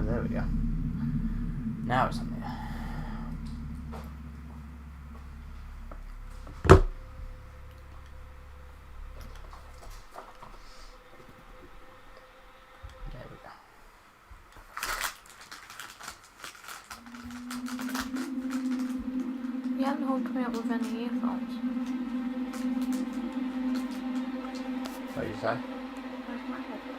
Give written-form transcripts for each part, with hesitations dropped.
there we go. Now it's on there. There we go. You haven't hooked me up with any earphones. What did you say? Where's my headset?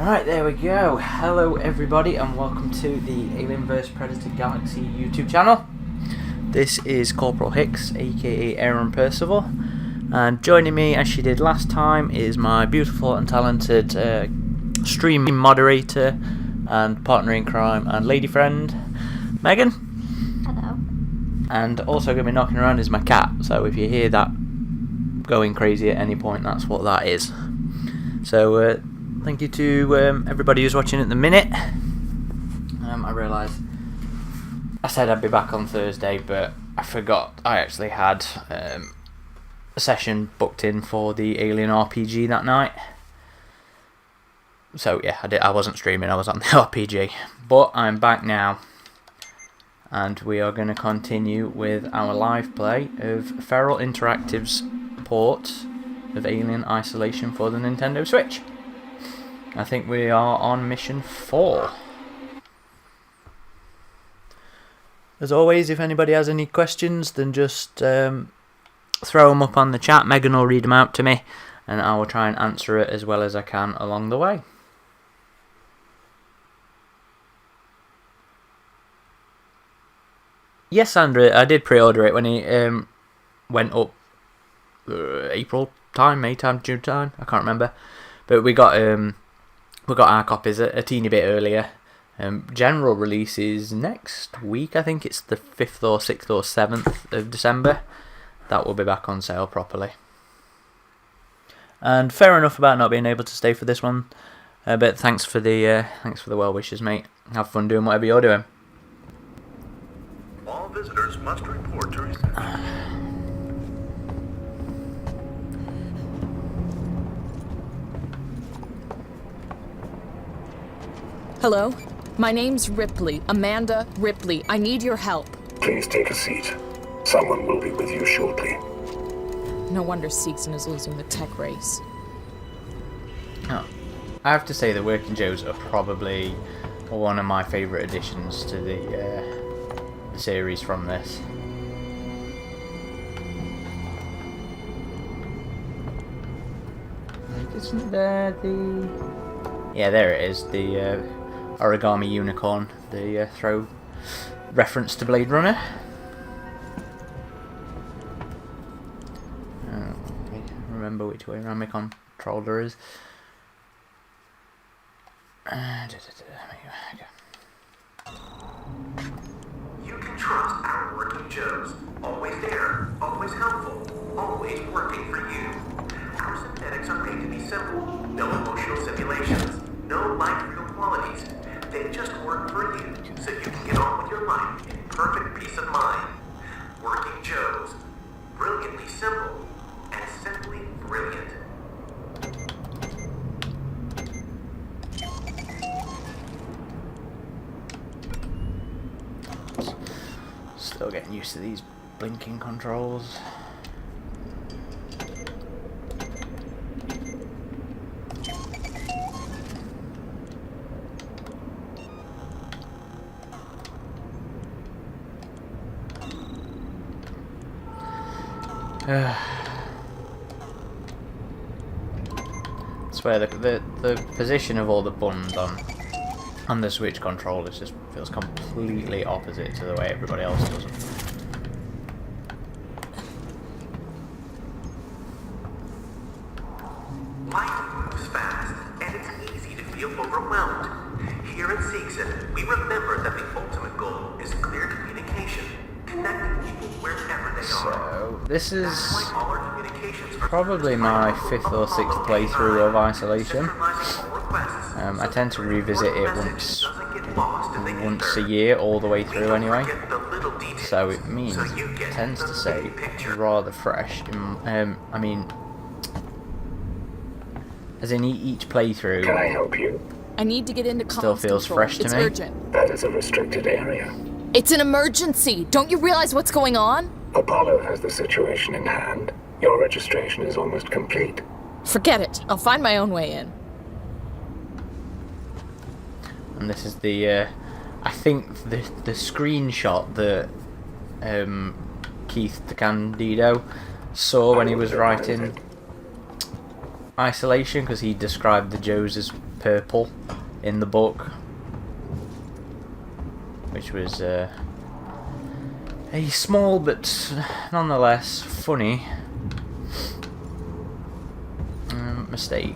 Alright, there we go. Hello everybody and welcome to the Alien vs Predator Galaxy YouTube channel. This is Corporal Hicks, aka Aaron Percival, and joining me as she did last time is my beautiful and talented stream moderator and partner in crime and lady friend, Megan. Hello. And also going to be knocking around is my cat, so if you hear that going crazy at any point, that's what that is. So thank you to everybody who's watching at the minute. I realised I said I'd be back on Thursday, but I forgot I actually had a session booked in for the Alien RPG that night. So yeah, I wasn't streaming, I was on the RPG. But I'm back now, and we are going to continue with our live play of Feral Interactive's port of Alien Isolation for the Nintendo Switch. I think we are on mission 4. As always, if anybody has any questions, then just throw them up on the chat. Megan will read them out to me, and I will try and answer it as well as I can along the way. Yes, Sandra, I did pre-order it when it went up April time, May time, June time, I can't remember. But we got our copies a teeny bit earlier. General release is next week. I think it's the 5th or 6th or 7th of December. That will be back on sale properly. And fair enough about not being able to stay for this one. But thanks for the well wishes, mate. Have fun doing whatever you're doing. All visitors must report to reception. Hello? My name's Ripley, Amanda Ripley. I need your help. Please take a seat. Someone will be with you shortly. No wonder Seegson is losing the tech race. Oh. I have to say the Working Joes are probably one of my favourite additions to the series from this. Isn't there the... Yeah, there it is, the origami unicorn, the throw reference to Blade Runner. Remember which way around my controller is. You can trust our Working Joes. Always there, always helpful, always working for you. Our synthetics are made to be simple. No emotional simulations, no light real qualities. They just work for you, so you can get on with your life in perfect peace of mind. Working Joes. Brilliantly simple, and simply brilliant. Still getting used to these blinking controls. I swear the position of all the buttons on the Switch controllers just feels completely opposite to the way everybody else does them. Life moves fast, and it's easy to feel overwhelmed. Here at Seegson, we remember that the ultimate goal is clear communication, connecting people wherever they are. So this is That's why all our communications are probably my 5th or 6th playthrough of Isolation. synchronizing all requests. I tend to revisit it once a year, all the way through anyway. So it means it tends to stay rather fresh. I mean, as in each playthrough. Can I help you? I need to get into comms Still feels control. fresh to it's me. urgent. That is a restricted area. It's an emergency. Don't you realize what's going on? Apollo has the situation in hand. Your registration is almost complete. Forget it. I'll find my own way in. And this is the, I think the screenshot that Keith DeCandido saw when he was writing Isolation, because he described the Joes as purple in the book, which was a small but nonetheless funny mistake.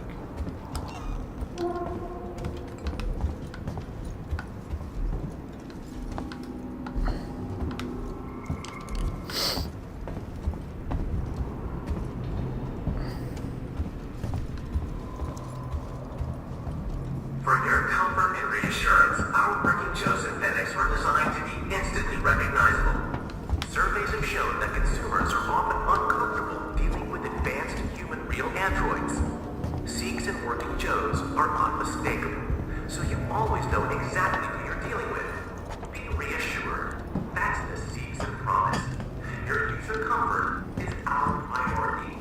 For your comfort and reassurance, our working Joe synthetics were designed to be instantly recognizable. Surveys have shown that consumers are often uncomfortable dealing with advanced human real androids. Sikhs and working Joes are unmistakable, so you always know exactly who you're dealing with. Be reassured. That's the Sikhs and promise. Your user comfort is our priority.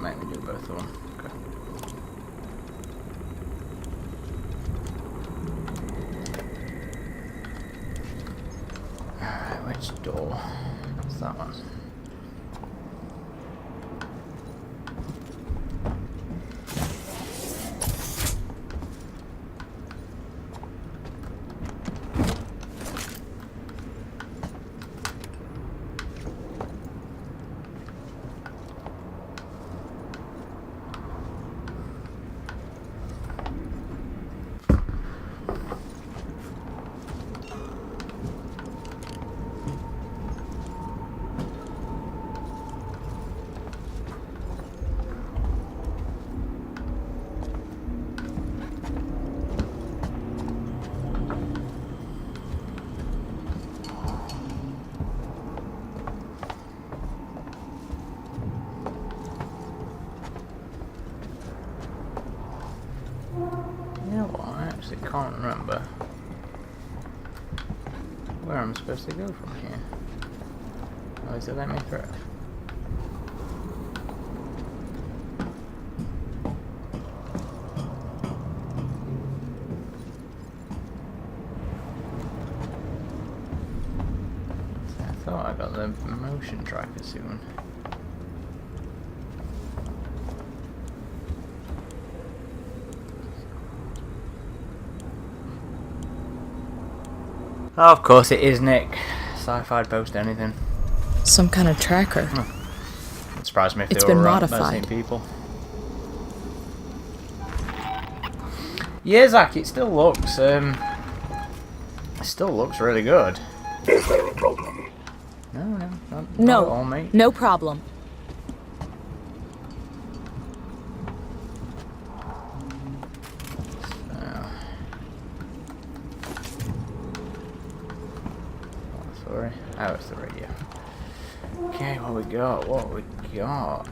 Make me do both of them. Okay. Alright, which door? What's that one? You know what? I actually can't remember where I'm supposed to go from here. Oh, is it let me through? I thought I got the motion tracker soon. Oh, of course it is, Nick. Sci-fi'd post anything. Some kind of tracker. It surprised me if It's they were been around about the modified. same people. Yeah, Zach, it still looks really good. Is there a problem? Not at all, No, mate. no problem. Sorry. Oh, it's the radio. Okay, what we got? What we got?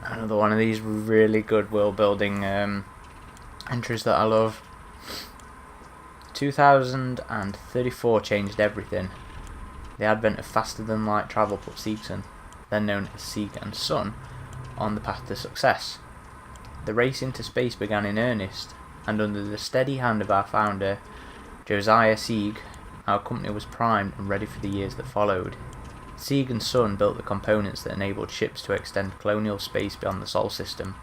Another one of these really good world building entries that I love. 2034 changed everything. The advent of faster-than-light travel put Seegson, then known as Sieg and Son, on the path to success. The race into space began in earnest, and under the steady hand of our founder, Josiah Sieg, our company was primed and ready for the years that followed. Sieg and Son built the components that enabled ships to extend colonial space beyond the Sol system.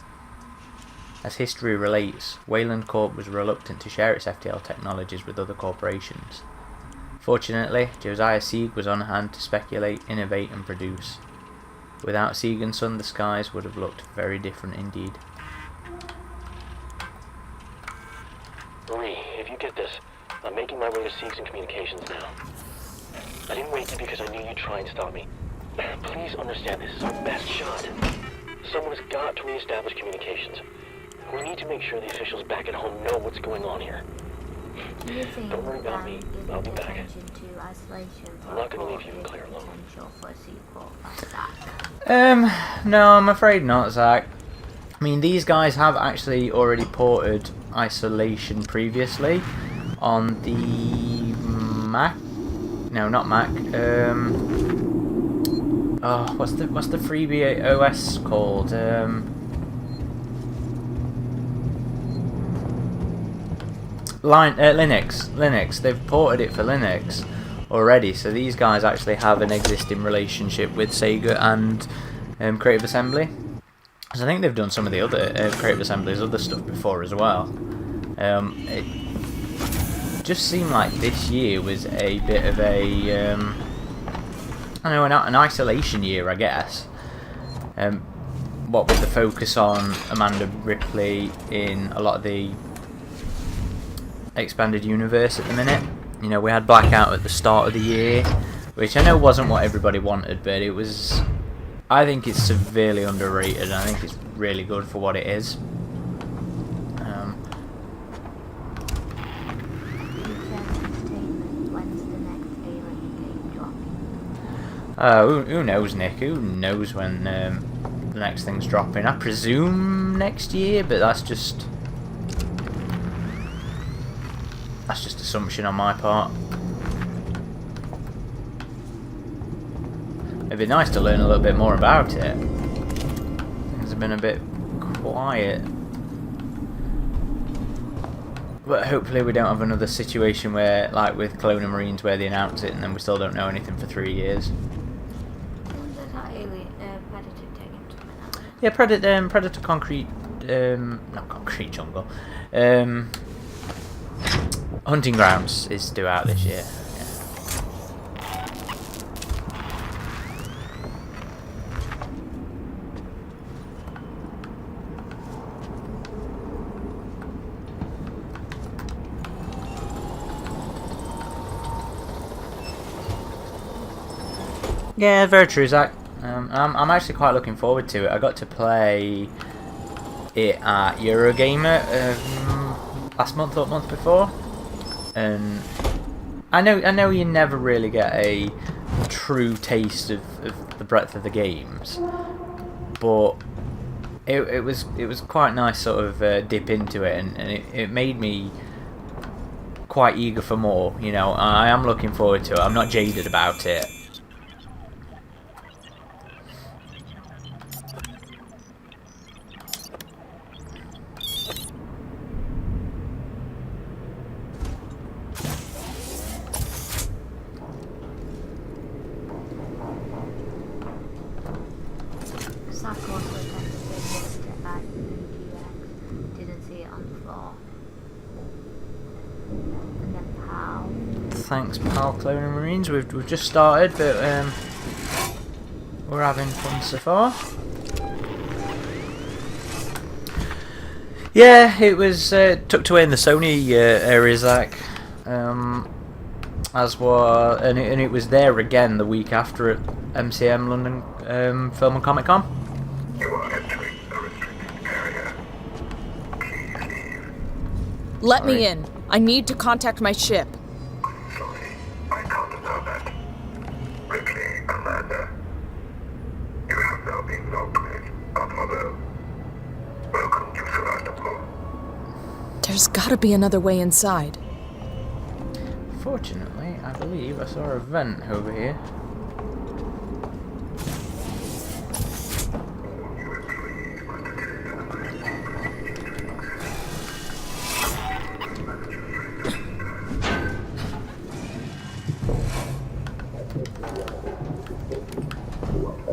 As history relates, Wayland Corp was reluctant to share its FTL technologies with other corporations. Fortunately, Josiah Sieg was on hand to speculate, innovate and produce. Without Sieg and Son, the skies would have looked very different indeed. Marie, if you get this, I'm making my way to Siegson Communications now. I didn't wake you because I knew you'd try and stop me. Please understand this is our best shot. Someone's got to reestablish communications. We need to make sure the officials back at home know what's going on here. Do you think Don't worry about me. I'll be back. attention to isolation I'm not gonna leave you in Claire alone. potential for a sequel like that? No, I'm afraid not, Zach. I mean, these guys have actually already ported Isolation previously on the Mac. No, not Mac. Oh, what's the freebie OS called? Linux. They've ported it for Linux already, so these guys actually have an existing relationship with Sega and Creative Assembly. So I think they've done some of the other Creative Assembly's other stuff before as well. It just seemed like this year was a bit of a I don't know, an isolation year, I guess. What with the focus on Amanda Ripley in a lot of the expanded universe at the minute. You know, we had Blackout at the start of the year, which I know wasn't what everybody wanted, but it was. I think it's severely underrated, and I think it's really good for what it is. When's the next Alien game dropping? Who knows, Nick? Who knows when the next thing's dropping? I presume next year, but that's just assumption on my part. It'd be nice to learn a little bit more about it. Things have been a bit quiet. But hopefully we don't have another situation where, like with Clone Marines, where they announce it and then we still don't know anything for 3 years. There's that Alien Predator game coming out. Yeah, Predator Concrete, not Concrete Jungle, Hunting Grounds is due out this year. Yeah, very true, Zach. I'm actually quite looking forward to it. I got to play it at Eurogamer last month or month before, and I know you never really get a true taste of the breadth of the games, but it was quite nice sort of dip into it, and it made me quite eager for more. You know, I am looking forward to it. I'm not jaded about it. Zach also attempted to back in DX. Didn't see it on the floor. And then PAL. Thanks, pal. Clone Marines. We've just started, but we're having fun so far. Yeah, it was tucked away in the Sony area, Zach. As was, and it was there again the week after at MCM London Film and Comic Con. You are entering a restricted area. Please leave. Let Sorry. me in. I need to contact my ship. Sorry, I can't allow that. Ripley, Amanda. You have now been logged with Apollo. Welcome to Sevastopol. There's gotta be another way inside. Fortunately, I believe I saw a vent over here. New employees must attend to the most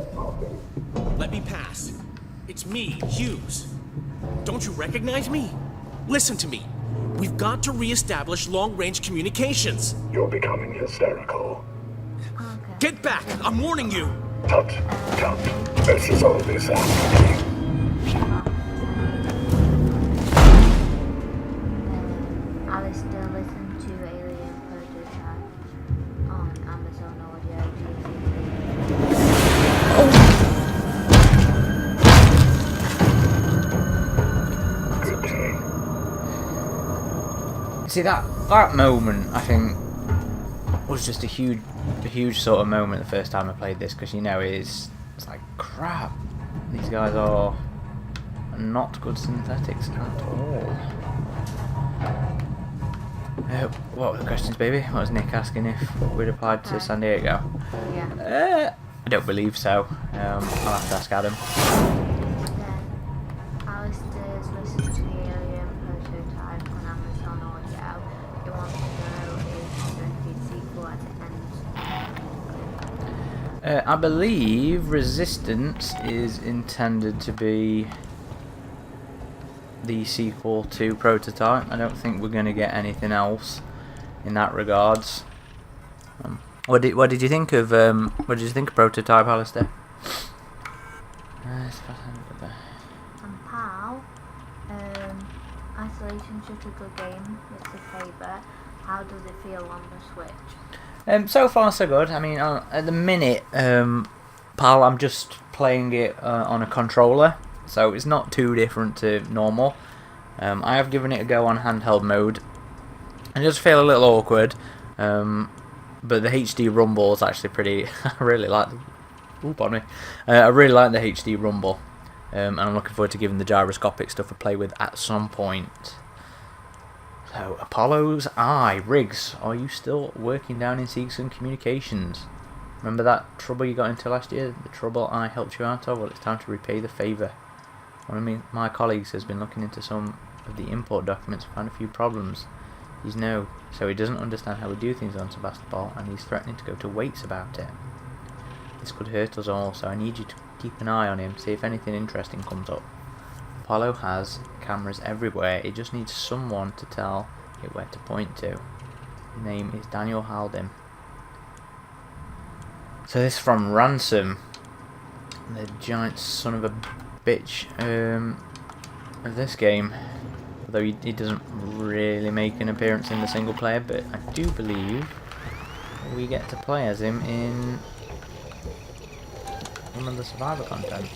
important Let me pass. It's me, Hughes. Don't you recognize me? Listen to me. We've got to re-establish long-range communications. You're becoming hysterical. Okay. Get back! I'm warning you! Tut, tut. Let's resolve this amicably. Alice still listen to Alien Predator on Amazon Audio. See, that moment, I think, was just a huge sort of moment the first time I played this, because you know it's like, crap, these guys are not good synthetics at all. What were the questions, baby? What was Nick asking if we'd applied to San Diego? Yeah. I don't believe so. I'll have to ask Adam. Then Alistair's listened to the Alien prototype on Amazon Audio. He wants to know if there is a sequel at the end. I believe Resistance is intended to be the sequel to Prototype. I don't think we're going to get anything else in that regards. What did you think of Prototype, Alistair? And Pal, Isolation's just a good game. It's a favourite. How does it feel on the Switch? So far so good. I mean, at the minute, Pal, I'm just playing it on a controller, so it's not too different to normal. I have given it a go on handheld mode. I just feel a little awkward, but the HD rumble is actually pretty. I really like. I really like the HD rumble, and I'm looking forward to giving the gyroscopic stuff a play with at some point. So, Apollo's Eye. Riggs, are you still working down in Seegson Communications? Remember that trouble you got into last year? The trouble I helped you out of? Well, it's time to repay the favour. One of my colleagues has been looking into some of the import documents and found a few problems. He's new, so he doesn't understand how we do things on Sebastopol, and he's threatening to go to Waits about it. This could hurt us all, so I need you to keep an eye on him, see if anything interesting comes up. Apollo has cameras everywhere, it just needs someone to tell it where to point to. His name is Daniel Haldin. So this is from Ransom, the giant son of a bitch of this game. Although he doesn't really make an appearance in the single player, but I do believe we get to play as him in one of the survivor content.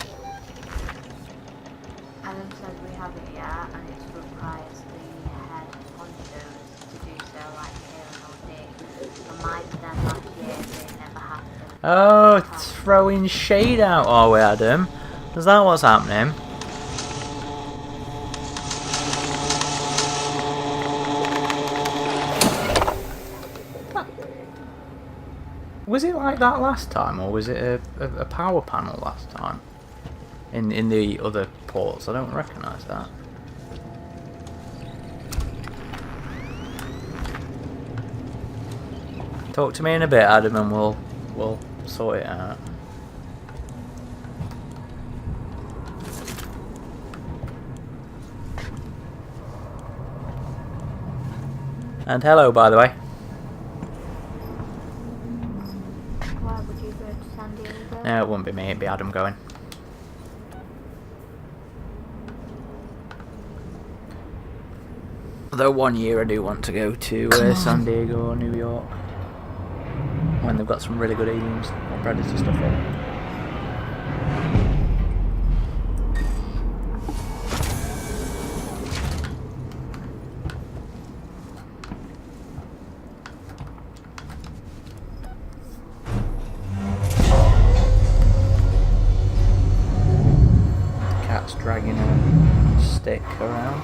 Adam said we haven't yet, and it requires the head honchos to do so, like KLD. And Mike then last year, they never happened. Oh, throwing shade out, are we, Adam? Is that what's happening? Was it like that last time, or was it a power panel last time? In the other ports, I don't recognise that. Talk to me in a bit, Adam, and we'll sort it out. And hello, by the way. Why would you go to San Diego? No, it wouldn't be me, it'd be Adam going. Although one year I do want to go to San Diego or New York, when they've got some really good aliens or predator stuff on. Cat's dragging a stick around.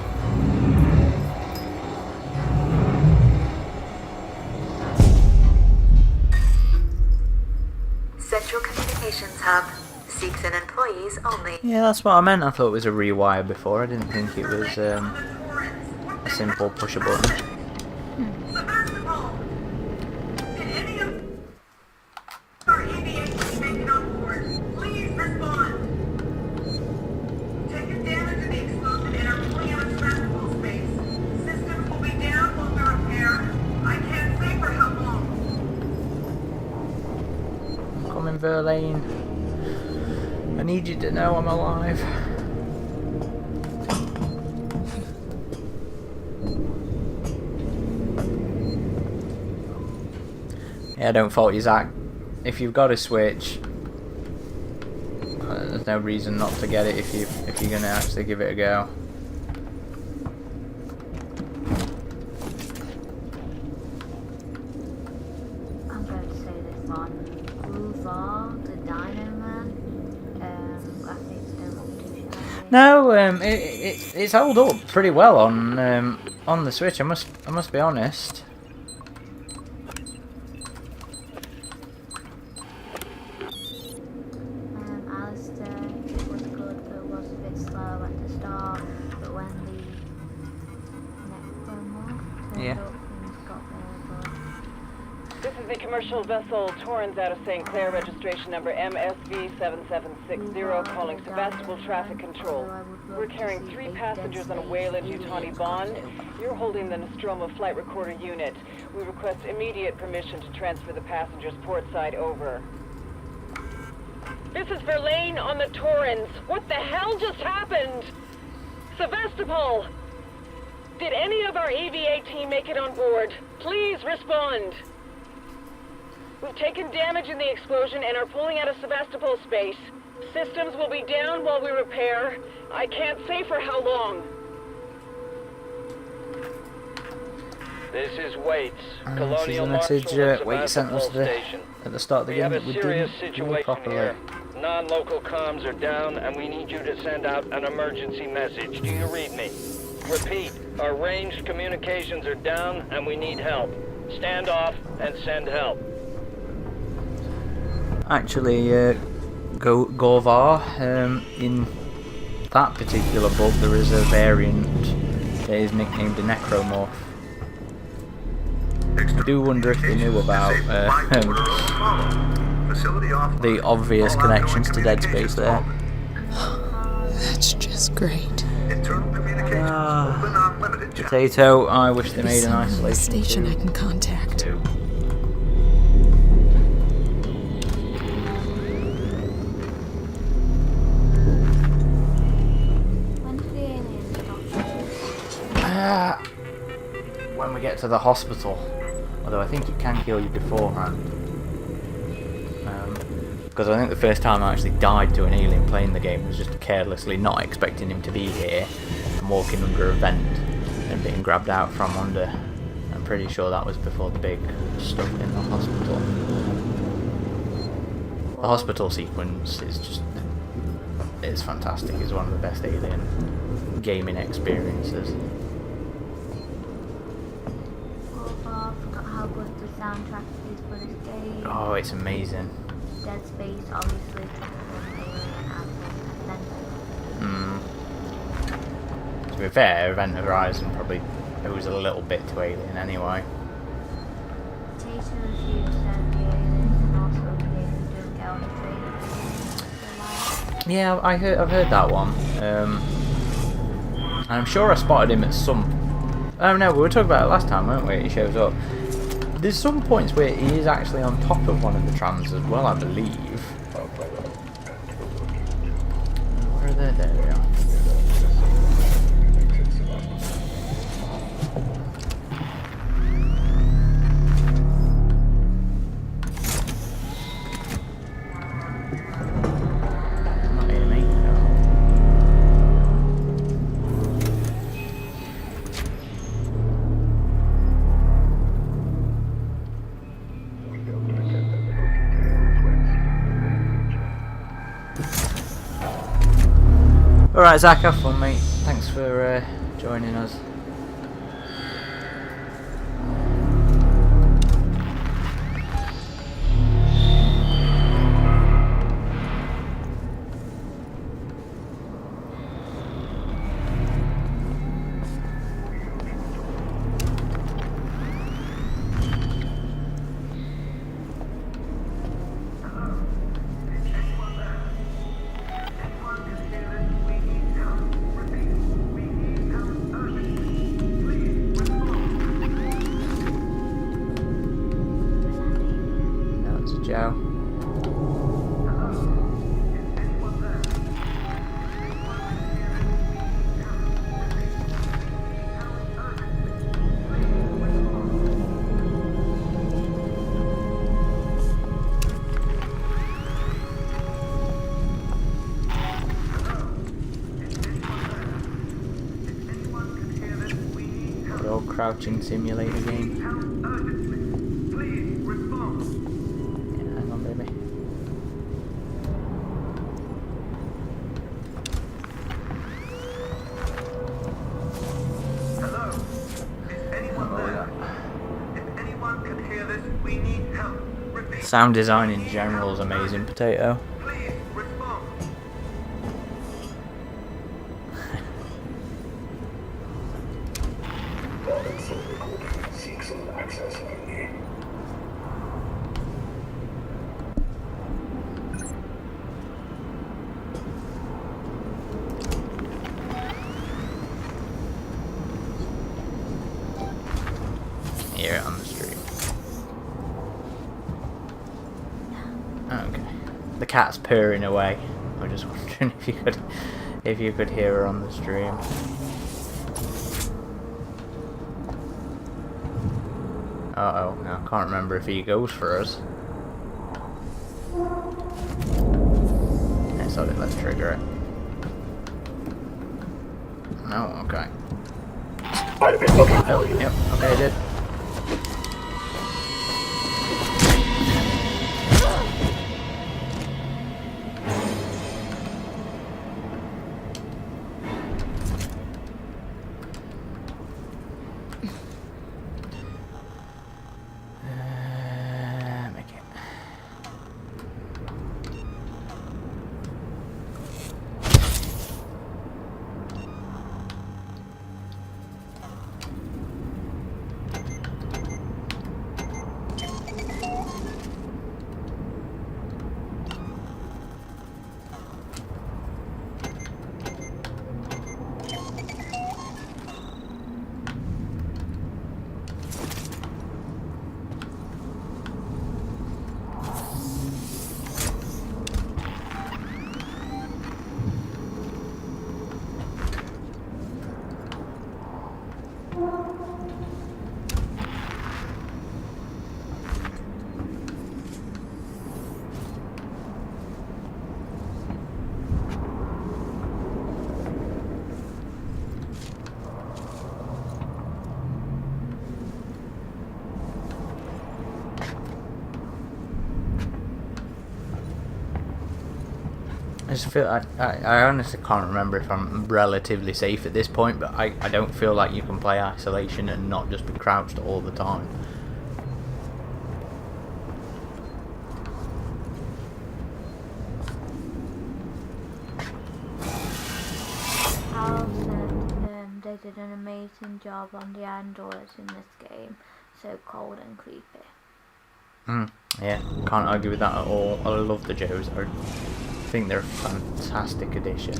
Central Communications Hub. Seegson employees only. Yeah, that's what I meant. I thought it was a rewire before. I didn't think it was a simple push a button. Can any of our aviation make it on board? Please respond. Taking damage to the explosion and are pulling out of Sebastopol space. Systems will be down while we repair. I can't say for how long. Coming, Verlaine. I need you to know I'm alive. Yeah, don't fault you, Zach. If you've got a Switch, there's no reason not to get it if you're gonna actually give it a go. No, it's held up pretty well on the Switch. I must be honest. Alistair, it was good, but it was a bit slow at the start. But when the Necromorph turned Yeah. up, things got very good. This is the commercial vessel Torrens out of St. Clair, registration number MSV7760, calling Sevastopol Traffic Control. We're carrying 3 passengers on a Wayland Yutani Bond. You're holding the Nostromo flight recorder unit. We request immediate permission to transfer the passengers port side over. This is Verlaine on the Torrens. What the hell just happened? Sevastopol! Did any of our EVA team make it on board? Please respond. We've taken damage in the explosion and are pulling out of Sevastopol space. Systems will be down while we repair. I can't say for how long. This is Waits. This is Colonial the message Marshal Wait sent us Station. at the start of the We game have that a we serious didn't do situation properly. here. Non-local comms are down, and we need you to send out an emergency message. Do you read me? Repeat, our ranged communications are down, and we need help. Stand off and send help. Actually, Gorvar, in that particular bug, there is a variant that is nicknamed a Necromorph. I do wonder if they knew about the obvious connections to Dead Space there. That's just great. Potato, I wish they made an Someone on the isolation station I can contact. too. When did the aliens stop? When we get to the hospital, although I think it can kill you beforehand. Because I think the first time I actually died to an alien playing the game was just carelessly not expecting him to be here and walking under a vent and being grabbed out from under. I'm pretty sure that was before the big stuff in the hospital. The hospital sequence is just... it's fantastic. It's one of the best alien gaming experiences. I forgot how good the soundtrack is for this game. Oh, it's amazing. Dead Space, obviously, Alien, and To be fair, Event Horizon probably owes a little bit to Alien anyway. Potato Review said the aliens and also the aliens don't get on the train. Yeah, I've heard that one. And I'm sure I spotted him at some... oh no, we were talking about it last time, weren't we? He shows up. There's some points where he is actually on top of one of the trams as well, I believe. Where are they? There we are. Not near me, no. Alright, Zach, have fun, mate. Thanks for joining us. That's a Joe. The old crouching simulator game. Yeah, hang on, baby. We need help. Repeat. Sound design in general is amazing, Potato. Please respond. Seeks an access only. Hear it on the stream. Okay. The cat's purring away. I'm just wondering if you could hear her on the stream. Uh-oh, now I can't remember if he goes for us. Yeah, so let's trigger it. No, okay. I've been looking for Oh, you. yep, okay, I did. Make it. I just feel I honestly can't remember if I'm relatively safe at this point, but I don't feel like you can play isolation and not just be crouched all the time. Hal said they did an amazing job on the androids in this game. So cold and creepy. Yeah, can't argue with that at all. I love the Joes. I think they're a fantastic addition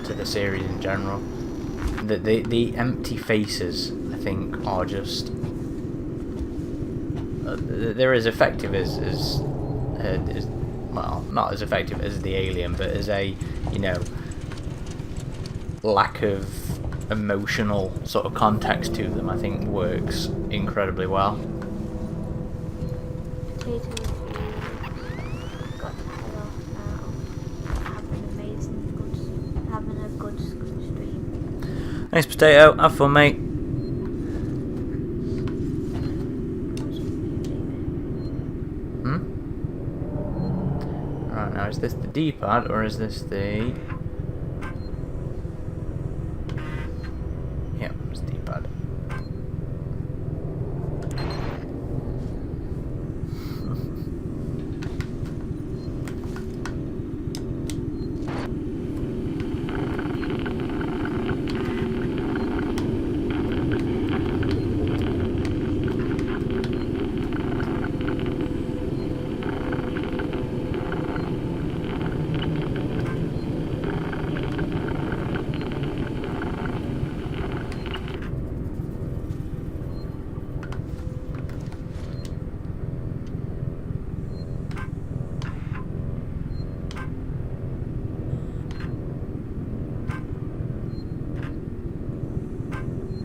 to the series in general. The empty faces, I think, are just they're as effective as well, not as effective as the Alien, but as a, you know, lack of emotional sort of context to them, I think works incredibly well. Got to head off now. Having a good stream. Thanks, Potato. Have fun, mate. Right, now is this the D-pad or is this the... Yep, it's D-pad.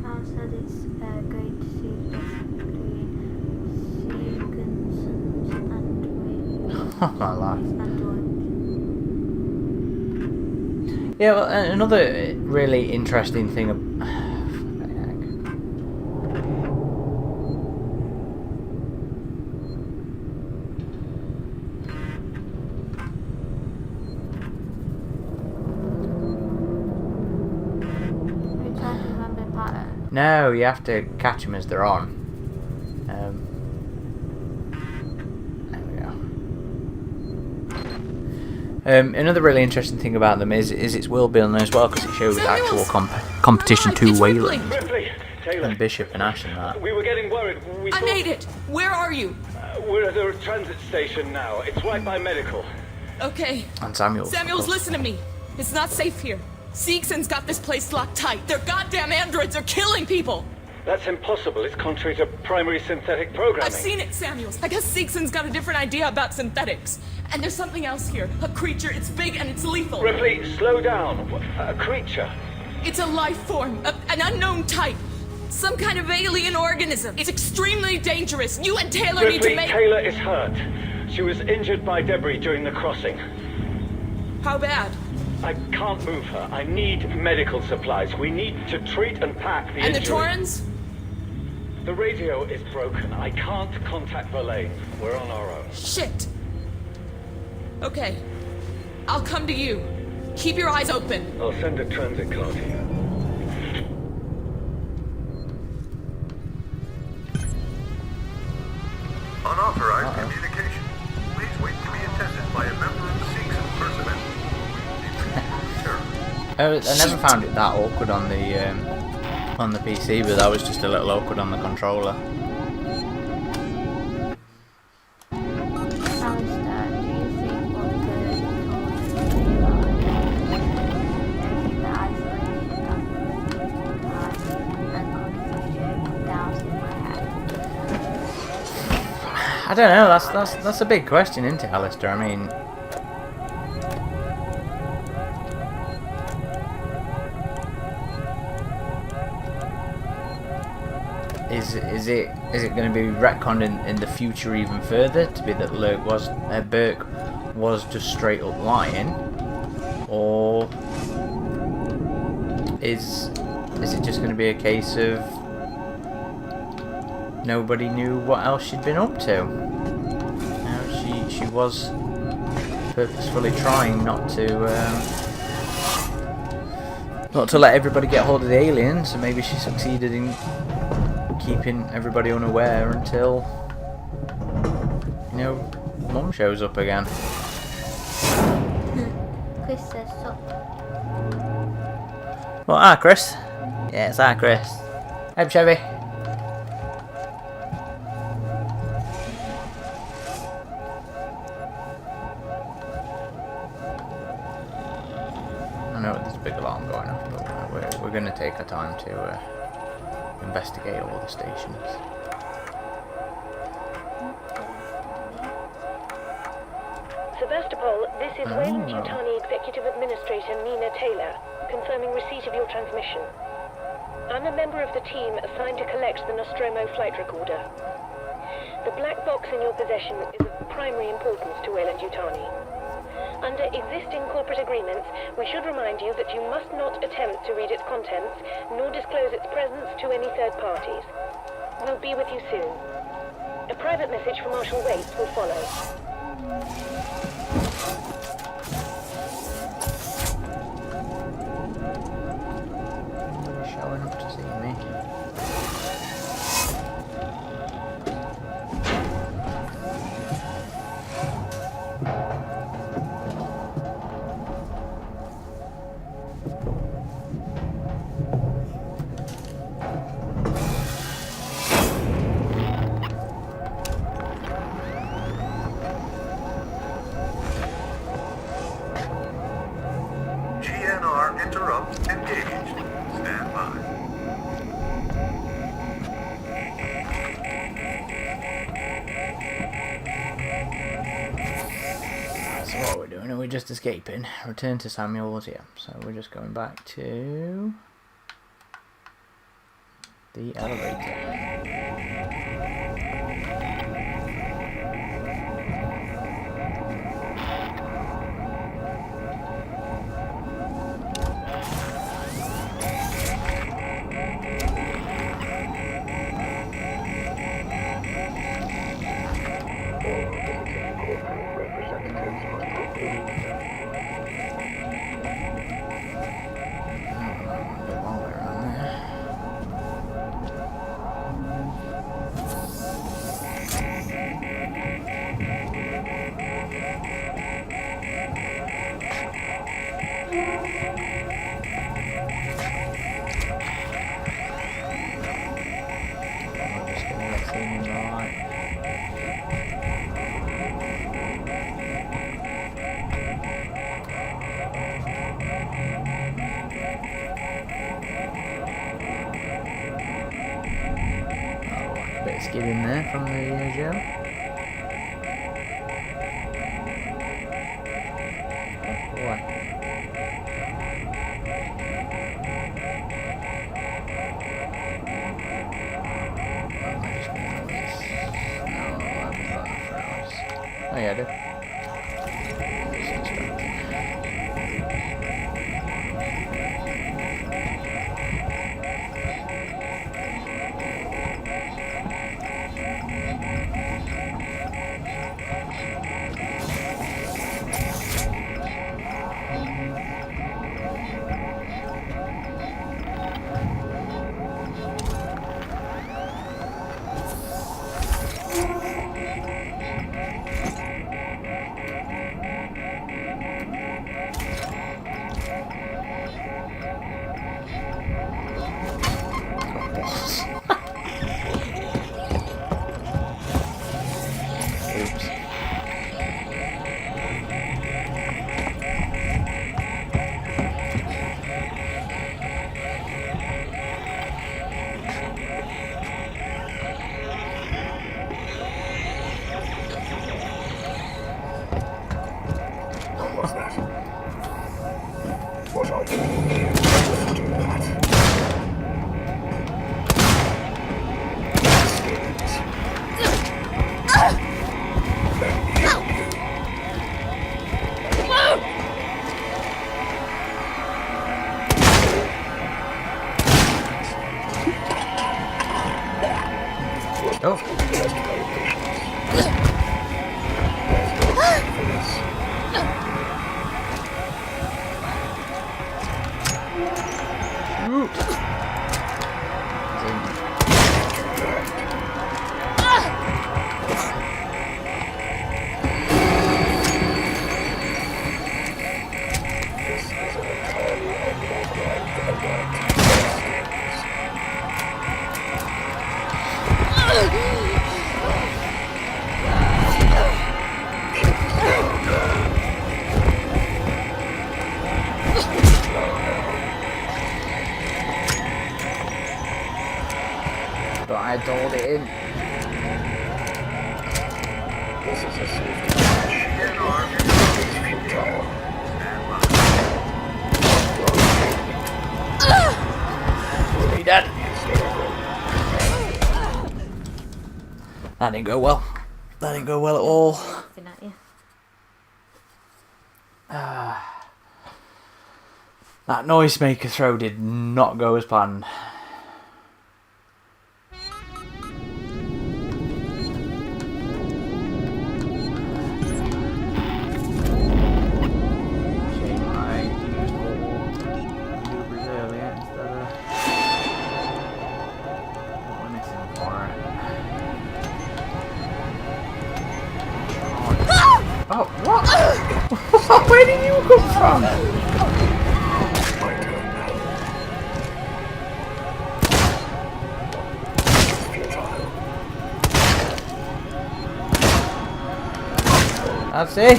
Hal said it's great to see the difference between Seagans and My life. androids. Yeah, well, another really interesting thing. We're trying to remember the pattern. No, you have to catch them as they're on. Another really interesting thing about them is its world building as well, because it shows actual competition to Wayland Ripley, Taylor. and Bishop and Ash and that. We were getting worried. I made it. Where are you? We're at the transit station now. It's right by medical. Okay. And Samuels. Samuels, listen to me. It's not safe here. Seegson's got this place locked tight. Their goddamn androids are killing people. That's impossible. It's contrary to primary synthetic programming. I've seen it, Samuels. I guess Seegson's got a different idea about synthetics. And there's something else here. A creature. It's big and it's lethal. Ripley, slow down. A creature. It's a life form. An unknown type. Some kind of alien organism. It's extremely dangerous. You and Taylor need to make... Taylor is hurt. She was injured by debris during the crossing. How bad? I can't move her. I need medical supplies. We need to treat and pack the injury. And the Torrens? The radio is broken. I can't contact Verlaine. We're on our own. Shit. Okay. I'll come to you. Keep your eyes open. I'll send a transit car to you. Unauthorized communication. Please wait to be attended by a member of Seegson personnel. I never found it that awkward on the PC, but that was just a little awkward on the controller. Alistair, do you think what the I don't know. That's a big question, isn't it, Alistair? I mean, is it going to be retconned in the future even further to be that Burke was just straight up lying, or is it just going to be a case of nobody knew what else she'd been up to? You know, she was purposefully trying not to let everybody get hold of the aliens, so maybe she succeeded in keeping everybody unaware until, you know, Mum shows up again. Chris says so. Well, hi, Chris. Yeah, it's hi, Chris. Hey, Chevy. I know there's a big alarm going off, but we're going to take our time to investigate all the stations. Sevastopol, this is Wayland-Yutani Executive Administrator Nina Taylor, confirming receipt of your transmission. I'm a member of the team assigned to collect the Nostromo flight recorder. The black box in your possession is of primary importance to Wayland-Yutani. Under existing corporate agreements, we should remind you that you must not attempt to read its contents, nor disclose its presence to any third parties. We'll be with you soon. A private message from Marshal Waits will follow. Showing up to see me. GNR interrupt engaged. Stand by. So what we're doing, we're just escaping. Return to Samuels here. So we're just going back to the elevator. aiming right. Oh, a bit of skid in there from the gel. Oh yeah, I did. What's that? What are you doing? Do that. But I told him. This is a safety match. It's futile. He dead. That didn't go well. That didn't go well at all. Laughing at you. That noisemaker throw did not go as planned. Oh, what? Where did you come from? That's it.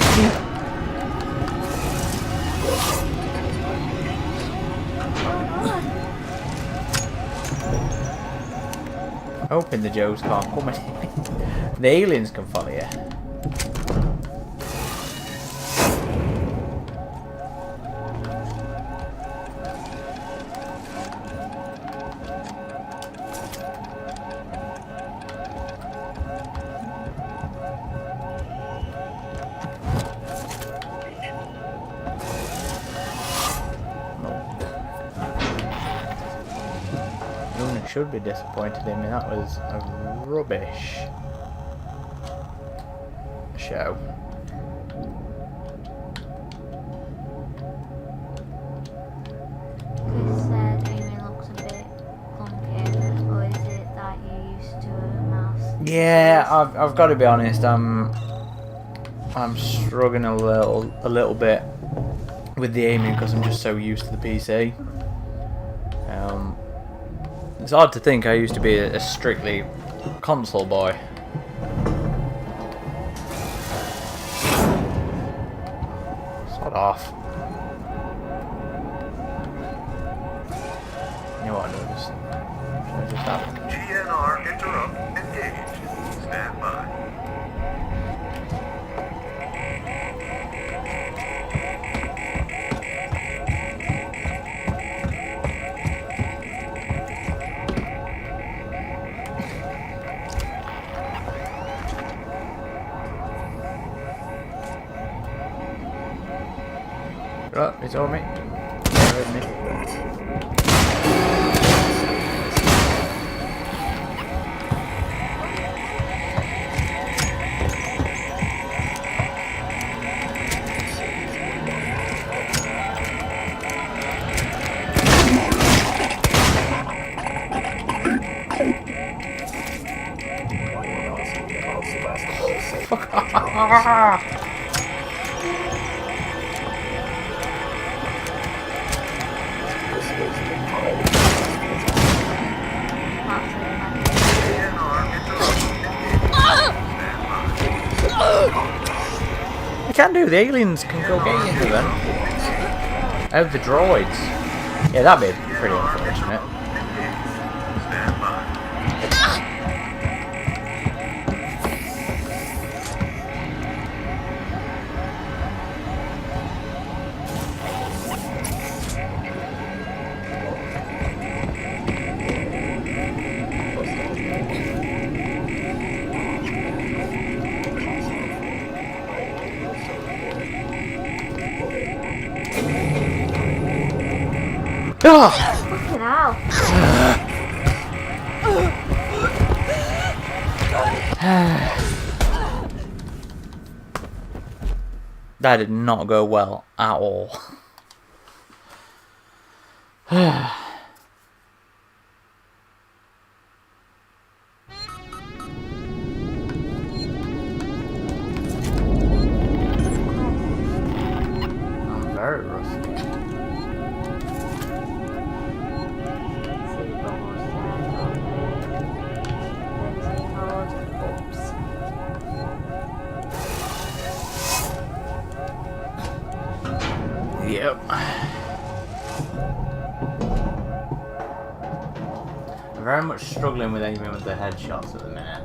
Hoping the Joes can't come in. The aliens can follow you. Should be disappointed in me. That was a rubbish show. Chris said Amy looks a bit clunky, or is it that you're used to a mouse? Yeah, I've got to be honest. I'm struggling a little bit with the aiming because I'm just so used to the PC. It's hard to think I used to be a strictly Console boy. Sod off. You know what I do? Just have it. GNR interrupt engaged. Stand by. Oh, it's on me. Heard me. Fuck off. You can do, the aliens can go get into them. Oh, the droids. Yeah, that'd be pretty unfortunate. Fucking hell. That did not go well at all. I'm very rusty. Yep. I'm very much struggling with aiming with the headshots at the minute.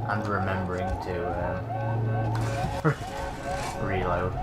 And remembering to reload.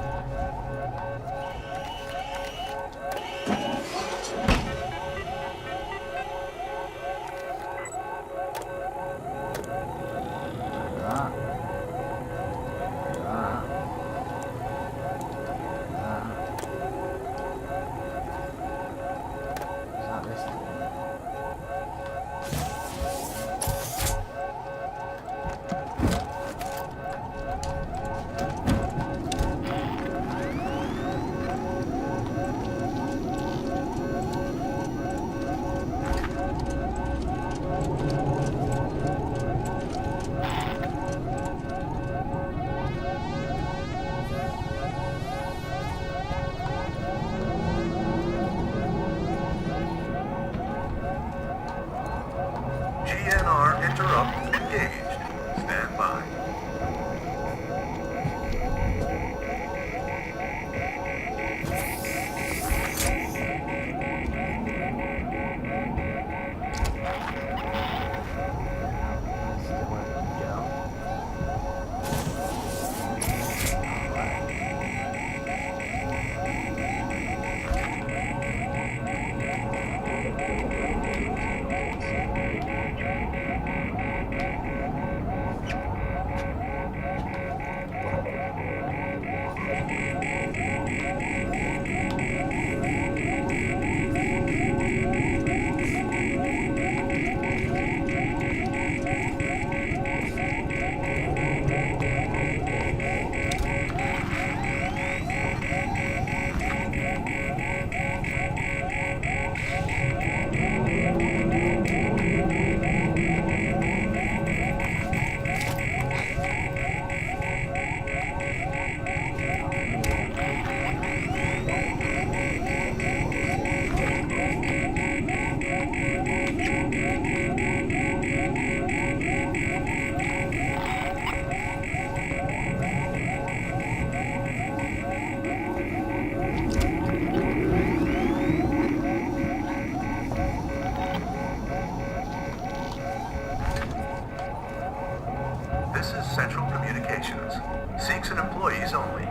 Central Communications. Seeks and employees only.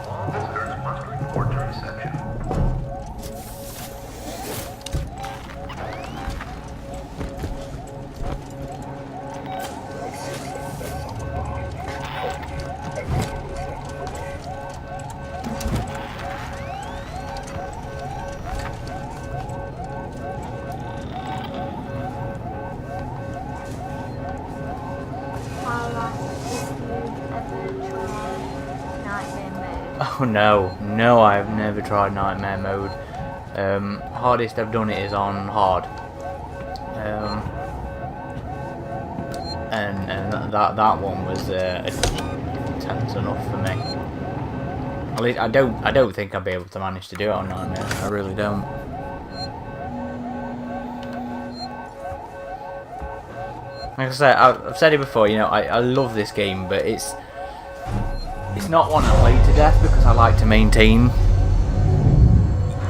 All visitors must report to reception. Oh no, no, I've never tried nightmare mode. Hardest I've done it is on hard, and that one was intense enough for me. At least I don't think I'll be able to manage to do it on nightmare. I really don't. Like I said, I've said it before. You know, I love this game, but it's not one I play to death because I like to maintain,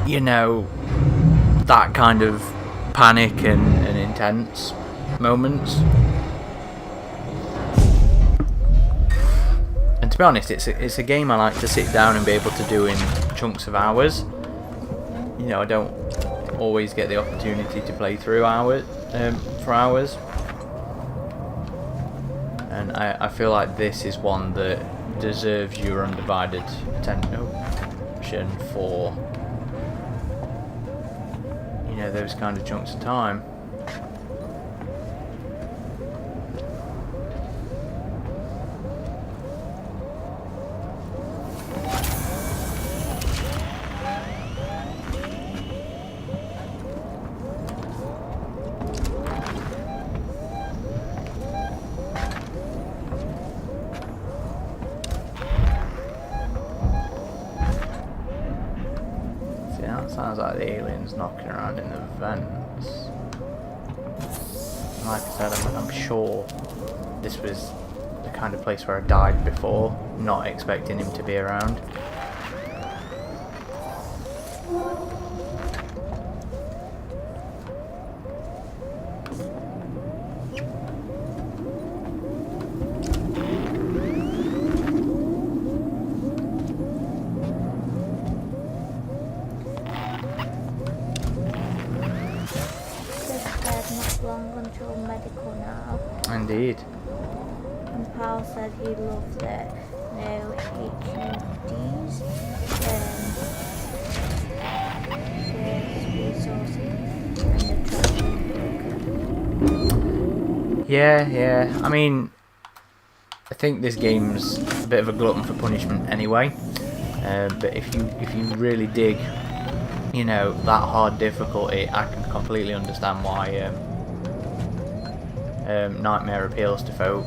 you know, that kind of panic and intense moments. And to be honest, it's a game I like to sit down and be able to do in chunks of hours. You know, I don't always get the opportunity to play through for hours. And I feel like this is one that deserves your undivided attention for, you know, those kind of chunks of time. Sounds like the aliens knocking around in the vents. Like I said, I'm sure this was the kind of place where I died before, not expecting him to be around. Indeed. And Pal said he loved it. No HUDs. Yeah. I mean, I think this game's a bit of a glutton for punishment anyway. But if you really dig, you know, that hard difficulty, I can completely understand why Nightmare appeals to folk.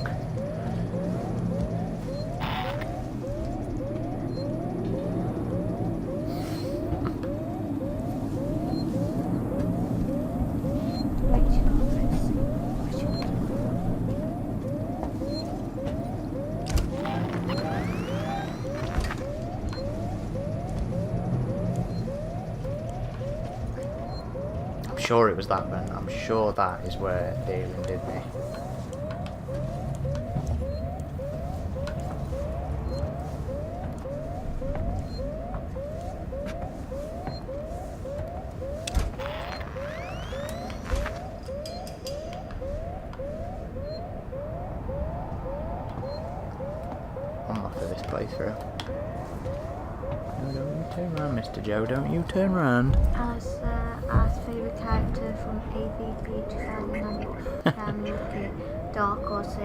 I'm sure it was that one. I'm sure that is where the alien did me. I'm off of this playthrough. No, don't you turn around, Mr. Joe. Don't you turn around. Our favourite character from AVP 2009, Dark or 6?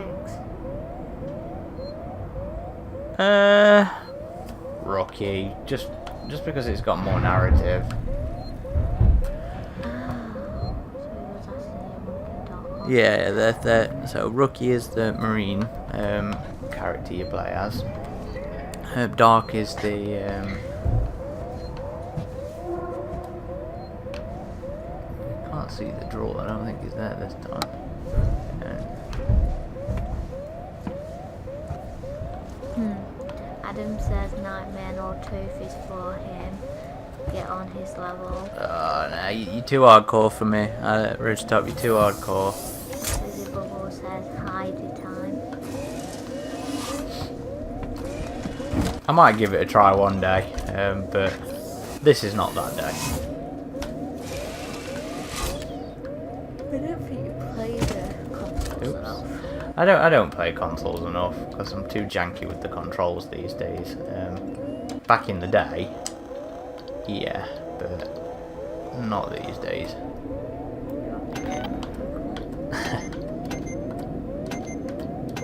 Rookie, just because it's got more narrative. Yeah, so Rookie is the Marine character you play as. Dark is the can't see the draw. I don't think he's there this time. Adam says Nightmare No Tooth is for him. Get on his level. Oh no, you're too hardcore for me. Ridgetop, you're too hardcore. Lizzie Bubble says Heidi time. I might give it a try one day, but this is not that day. I don't think you play the consoles enough. I don't play consoles enough because I'm too janky with the controls these days. Back in the day, yeah, but not these days.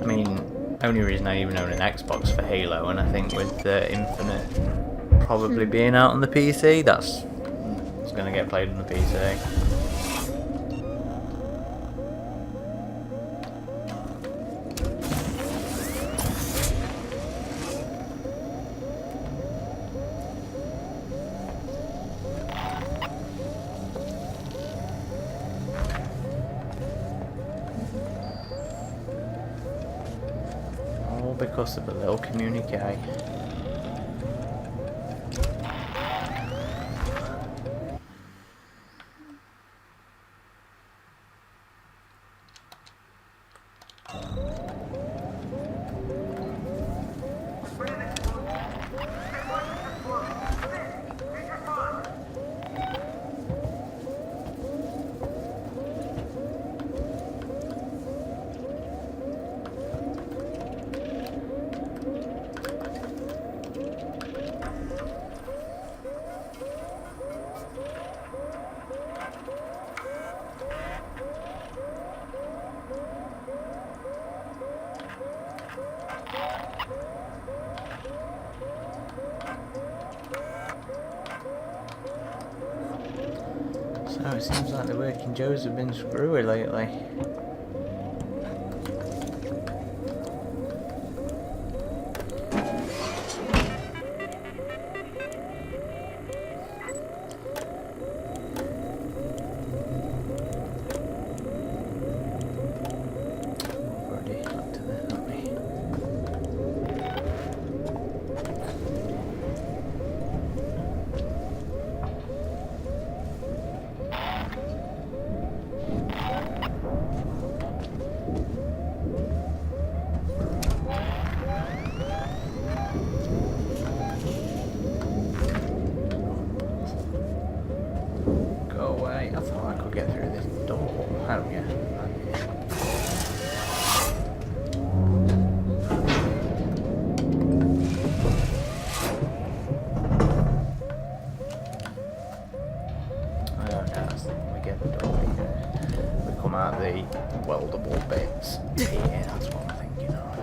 I mean, only reason I even own an Xbox for Halo, and I think with Infinite probably being out on the PC, it's gonna get played on the PC. Because of a little communique. So it seems like the working Joes have been screwy lately. Weldable bits. Yeah, that's what I'm thinking of.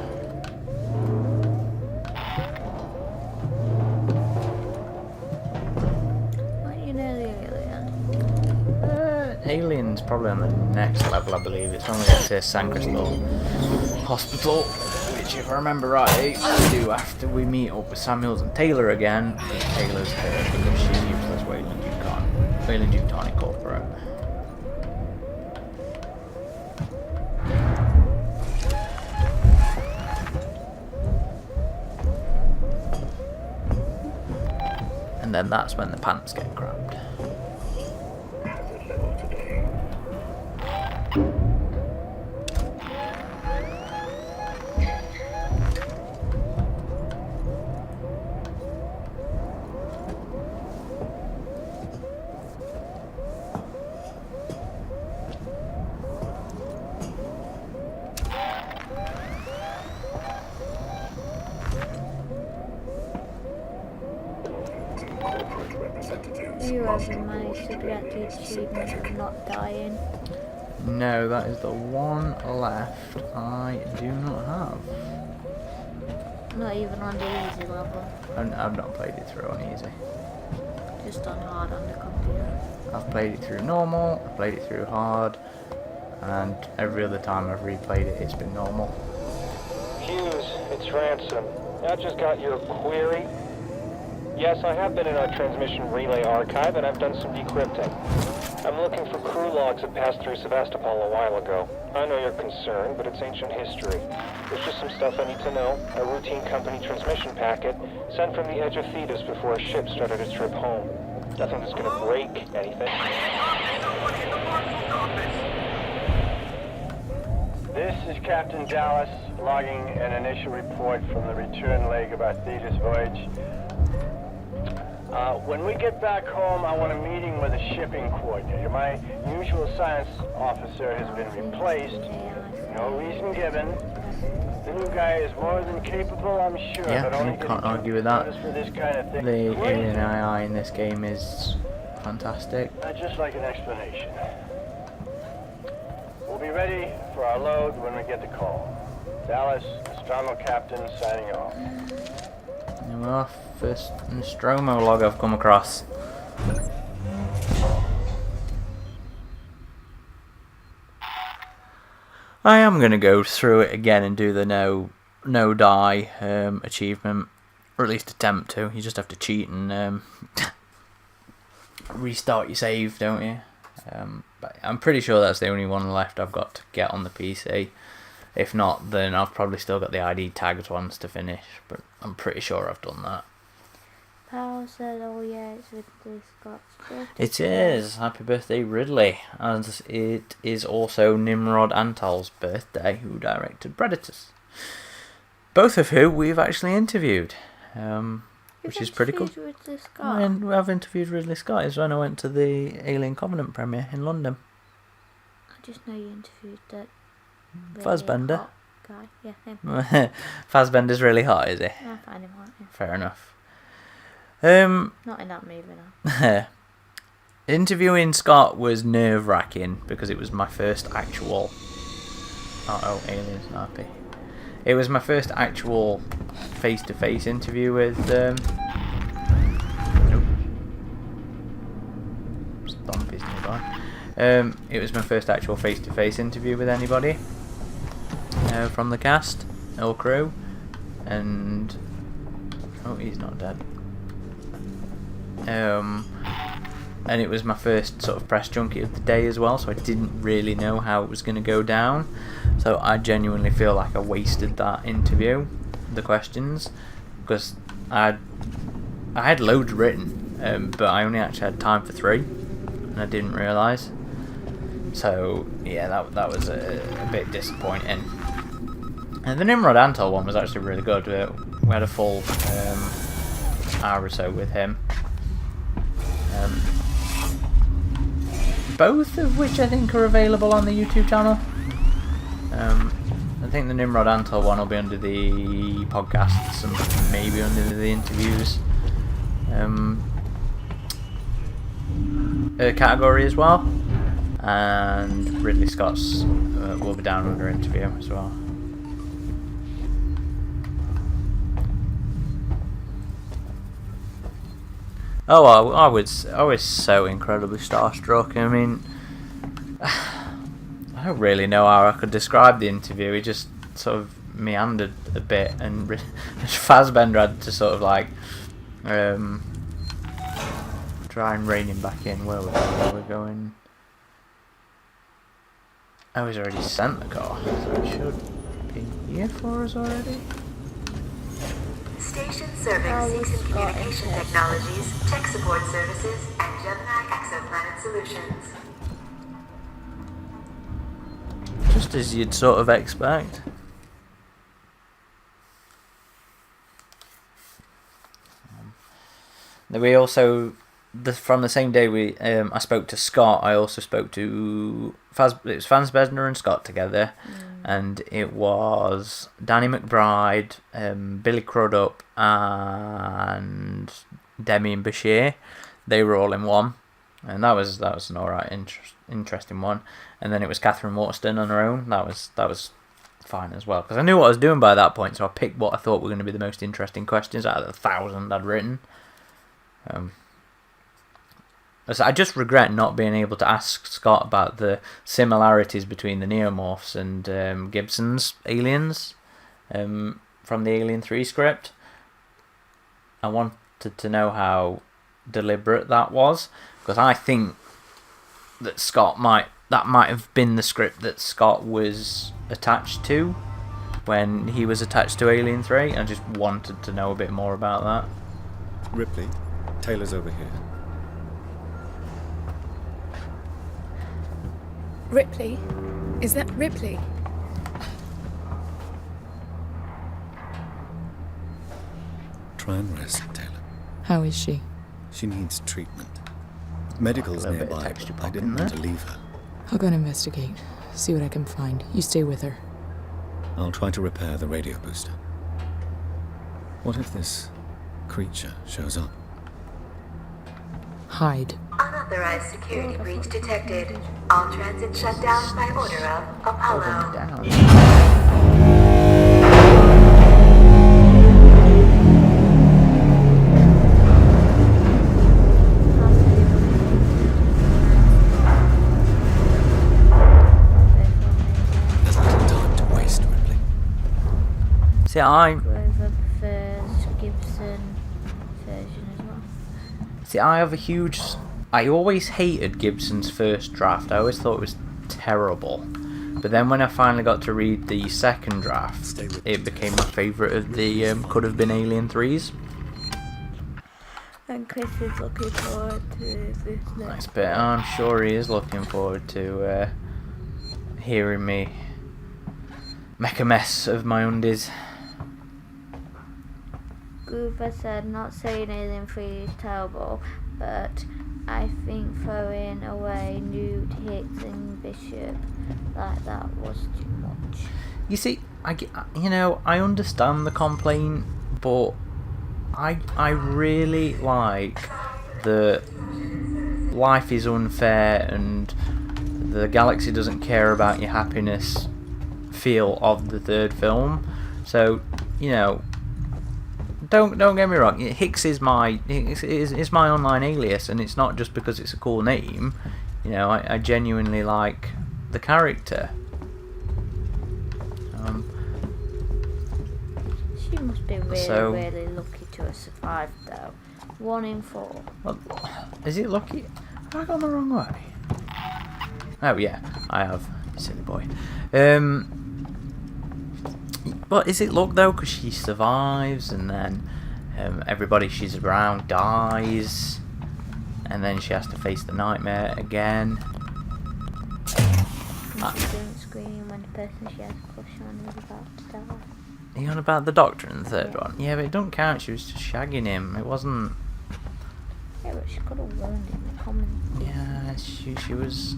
Aren't you near the alien? Alien's probably on the next level, I believe. It's when we get to San Cristobal Hospital, which, if I remember right, we do after we meet up with Samuels and Taylor again. Because Taylor's hurt because she's useless Weyland-Yutani Corporate. And then that's when the pants get grabbed. You ever managed to get the achievement of not dying? No, that is the one left I do not have. Not even on the easy level. I've not played it through on easy. Just on hard on the computer. I've played it through normal, I've played it through hard, and every other time I've replayed it, it's been normal. Hughes, it's Ransom. I just got your query. Yes, I have been in our transmission relay archive, and I've done some decrypting. I'm looking for crew logs that passed through Sevastopol a while ago. I know you're concerned, but it's ancient history. There's just some stuff I need to know. A routine company transmission packet sent from the edge of Thetis before a ship started its trip home. Nothing that's gonna break anything. This is Captain Dallas, logging an initial report from the return leg of our Thetis voyage. When we get back home, I want a meeting with a shipping coordinator. My usual science officer has been replaced. No reason given. The new guy is more than capable, I'm sure. Yeah, but only I can't argue with that. for this kind of thing. The alien AI in this game is fantastic. I'd just like an explanation. We'll be ready for our load when we get the call. Dallas, Nostromo Captain, signing off. There we are, first Nostromo log I've come across. I am going to go through it again and do the no die achievement, or at least attempt to. You just have to cheat and restart your save, don't you? But I'm pretty sure that's the only one left I've got to get on the PC. If not, then I've probably still got the ID tagged ones to finish, but I'm pretty sure I've done that. Powell said, oh yeah, it's Ridley Scott's birthday. It is. Happy birthday, Ridley. And it is also Nimrod Antal's birthday, who directed Predators. Both of who we've actually interviewed, which is pretty cool. Ridley Scott? And I've interviewed Ridley Scott is when I went to the Alien Covenant premiere in London. I just know you interviewed that Fassbender. hot guy. Yeah, him. Fassbender's really hot, is he? I find him hot, yeah. Fair enough. Not in that movie, no. Interviewing Scott was nerve-wracking because it was my first actual... Oh, aliens, nappy. It was my first actual face-to-face interview with... Stomp is nearby. It was my first actual face-to-face interview with anybody from the cast, or crew, and... Oh, he's not dead. And it was my first sort of press junket of the day as well, so I didn't really know how it was going to go down. So I genuinely feel like I wasted that interview, the questions, because I had loads written, but I only actually had time for 3, and I didn't realise. So yeah, that was a bit disappointing. And the Nimrod Antal one was actually really good. We had a full hour or so with him. Both of which I think are available on the YouTube channel. I think the Nimrod Antal one will be under the podcasts and maybe under the interviews category as well. And Ridley Scott's will be down under interview as well. Oh, I was so incredibly starstruck. I mean, I don't really know how I could describe the interview. It just sort of meandered a bit, and Fassbender had to sort of like try and rein him back in. Where we're going? Oh, he's already sent the car, so he should be here for us already. Station serving Seeks and Communication Technologies, Tech Support Services, and Gemini Exoplanet Solutions. Just as you'd sort of expect. We also, from the same day I spoke to Scott, I also spoke to it was Fassbender and Scott together, and it was Danny McBride, Billy Crudup, and Demi Bashir. They were all in one, and that was an alright interesting one. And then it was Catherine Waterston on her own. That was fine as well, because I knew what I was doing by that point, so I picked what I thought were going to be the most interesting questions out of the 1,000 I'd written. So I just regret not being able to ask Scott about the similarities between the Neomorphs and Gibson's aliens from the Alien 3 script. I wanted to know how deliberate that was, because I think that that might have been the script that Scott was attached to when he was attached to Alien 3. I just wanted to know a bit more about that. Ripley, Taylor's over here. Ripley? Is that Ripley? Try and rest, Taylor. How is she? She needs treatment. Medical's nearby. I didn't want to leave her. I'll go and investigate. See what I can find. You stay with her. I'll try to repair the radio booster. What if this creature shows up? Hide. Unauthorized security breach detected. All transit shut down by order of Apollo. There's little time to waste, Ripley. See, I have a huge... I always hated Gibson's first draft. I always thought it was terrible. But then when I finally got to read the second draft, it became my favourite of the could have been Alien 3s. And Chris is looking forward to this next. Nice bit. I'm sure he is looking forward to hearing me make a mess of my undies. Goofer said, not saying Alien 3 is terrible, but I think throwing away Newt, Hicks and Bishop like that was too much. You see, I understand the complaint, but I really like the life is unfair and the galaxy doesn't care about your happiness feel of the third film. So, don't get me wrong. Hicks is my online alias, and it's not just because it's a cool name. I genuinely like the character. She must be really, really lucky to have survived, though. 1 in 4. Well, is it lucky? Have I gone the wrong way? Oh yeah, I have. You silly boy. But is it luck though? Because she survives, and then everybody she's around dies, and then she has to face the nightmare again. And she didn't scream when the person she has a crush on was about to die. Are you on about the Doctor in the third one? Yeah, but it don't count. She was just shagging him. It wasn't. Yeah, but she could have warned him. Common. Yeah, she was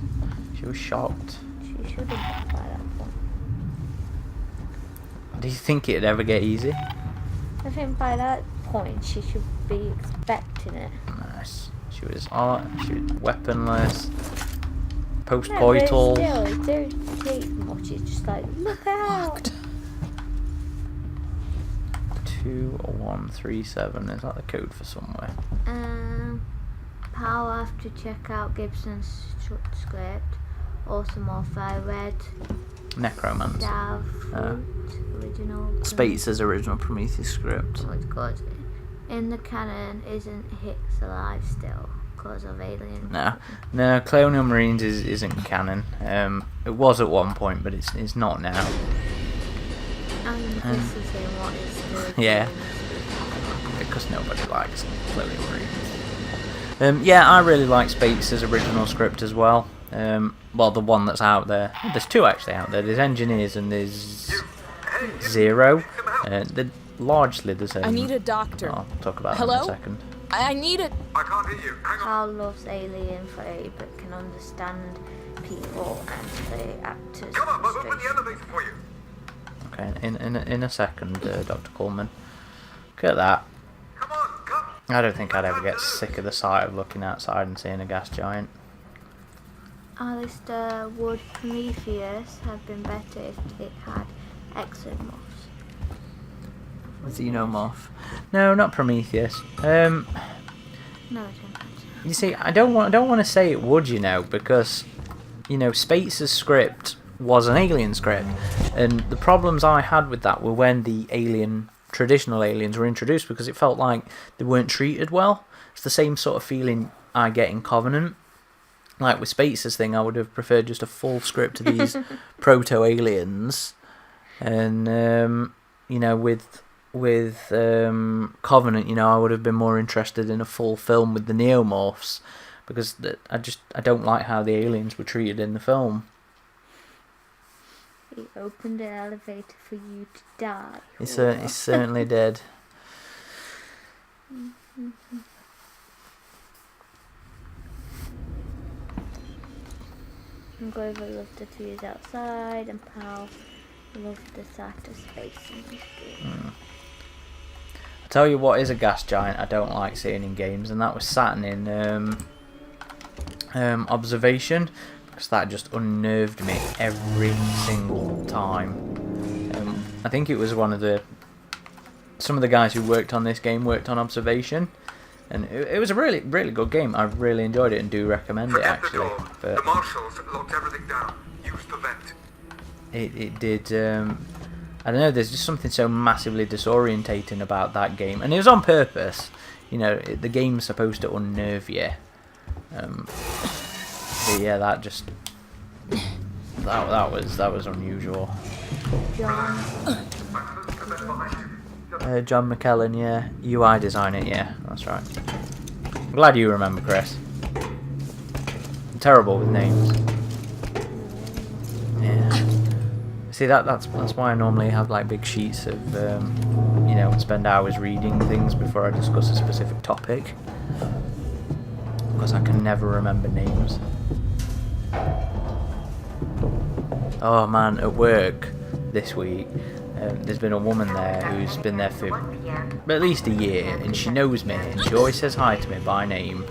shocked. She should have died by that point. Do you think it'd ever get easy? I think by that point she should be expecting it. Nice. She was weaponless, post-coital. Yeah, but still, it don't take much. It's just like, look out. 20137. Is that the code for somewhere? I'll have to check out Gibson's script. Awesome I read. Necromance. Original. Space's original Prometheus script. Oh, it's good. In the canon, isn't Hicks alive still because of Alien? No. Colonial Marines isn't canon. It was at one point, but it's not now. And this is in what is the yeah, because nobody likes Colonial Marines. Yeah, I really like Space's original script as well. Well, the one that's out there. There's 2 actually out there. There's Engineers and there's Zero. They're largely the same. I need a doctor. I'll talk about Hello? that in a second. I need it. I can't hear you. Hang on. Carl loves Alien 3 but can understand people and the actors. Come on, I'll open the elevator for you. Okay, in a second, Dr. Coleman. Look at that. Come on, come. I don't think I'd ever get sick of the sight of looking outside and seeing a gas giant. Alistair, would Prometheus have been better if it had Xenomorph. No, not Prometheus. No, I don't. You see, I don't want to say it would, because, Space's script was an Alien script, and the problems I had with that were when the traditional aliens were introduced, because it felt like they weren't treated well. It's the same sort of feeling I get in Covenant. Like with Space's thing, I would have preferred just a full script to these proto-aliens, and with Covenant, I would have been more interested in a full film with the Neomorphs, because I don't like how the aliens were treated in the film. He opened an elevator for you to die. He certainly did. And Grover loved the views outside, and Pal loved the sight of space in his game. I tell you what is a gas giant I don't like seeing in games, and that was Saturn in Observation, because that just unnerved me every single time. I think it was some of the guys who worked on this game worked on Observation, and it was a really, really good game. I really enjoyed it and do recommend it, actually. But the marshals locked everything down. Use the vent. It did. I don't know. There's just something so massively disorientating about that game, and it was on purpose. The game's supposed to unnerve you. But yeah, that was unusual. John McKellen, yeah. UI design it, yeah, that's right. I'm glad you remember, Chris. I'm terrible with names. Yeah. See, that's why I normally have like big sheets of, and spend hours reading things before I discuss a specific topic. Because I can never remember names. Oh man, at work this week, there's been a woman there who's been there for at least a year, and she knows me, and she always says hi to me by name,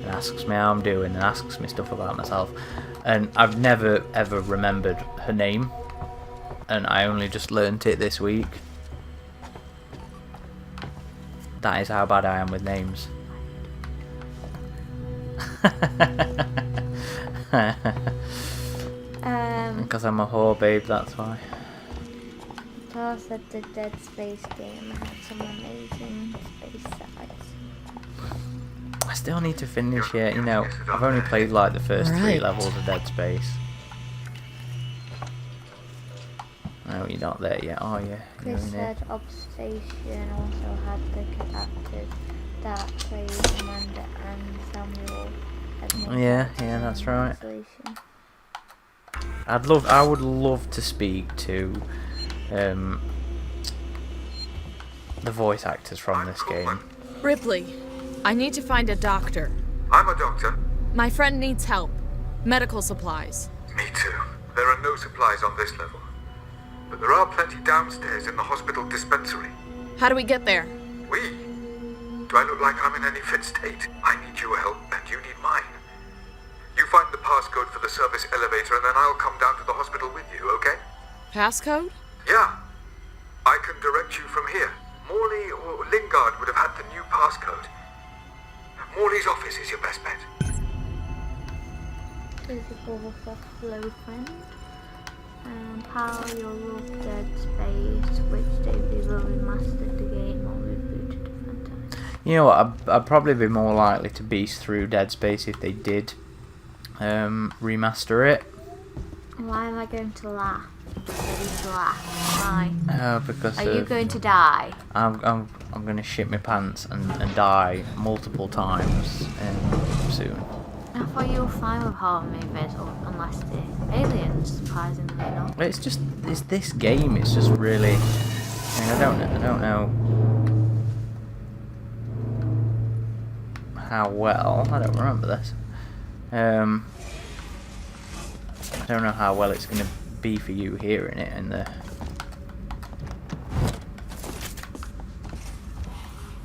and asks me how I'm doing, and asks me stuff about myself, and I've never ever remembered her name, and I only just learnt it this week. That is how bad I am with names. Because I'm a whore, babe, that's why. Paul said the Dead Space game had some amazing space sites. I still need to finish it, I've only played like the first 3 levels of Dead Space. No, you're not there yet, are you? Chris said Observation also had the actors that played Amanda and Samuel. Yeah, that's right. I would love to speak to the voice actors from this game. Ripley, I need to find a doctor. I'm a doctor. My friend needs help. Medical supplies. Me too. There are no supplies on this level. But there are plenty downstairs in the hospital dispensary. How do we get there? Do I look like I'm in any fit state? I need your help and you need mine. You find the passcode for the service elevator and then I'll come down to the hospital with you, okay? Passcode? Yeah. I can direct you from here. Morley or Lingard would have had the new passcode. Morley's office is your best bet. Physical hello friend. Pal, you'll love Dead Space, which they will remastered the game or rebooted the franchise. You know what, I'd probably be more likely to beast through Dead Space if they did remaster it. Why am I going to laugh? Ready to laugh. Why? Because are you going to die? I'm going to shit my pants and die multiple times soon. I thought you were fine with horror movies, unless the aliens, surprisingly not. It's this game. It's just really. I don't know how well. I don't remember this. I don't know how well it's going to be for you hearing it in the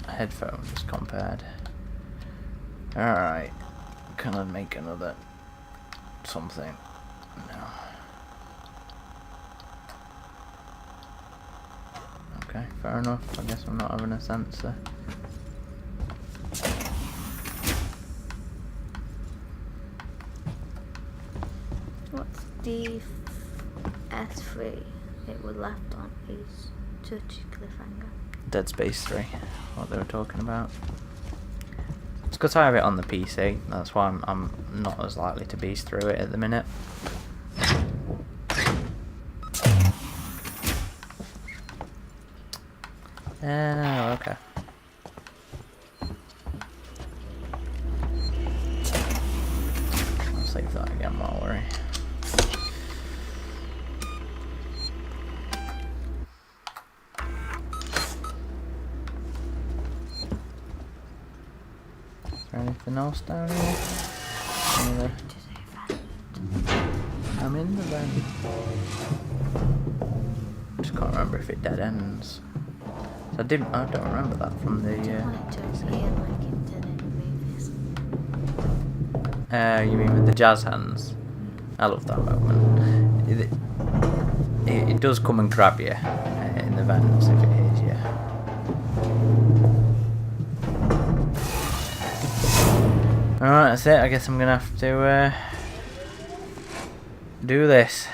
headphones compared. Alright. Can I make another something? No. Okay, fair enough. I guess I'm not having a sensor. What's DS3? It was left on his touch cliffhanger. Dead Space 3, what they were talking about. It's because I have it on the PC, that's why I'm not as likely to beast through it at the minute. Okay. I'll save that again while we're here. Is there anything else down here? I'm in the van. Just can't remember if it dead ends. I don't remember that from the. You mean with the jazz hands? I love that moment. It does come and grab you in the vents if it hits you. Alright, that's it. I guess I'm gonna have to do this.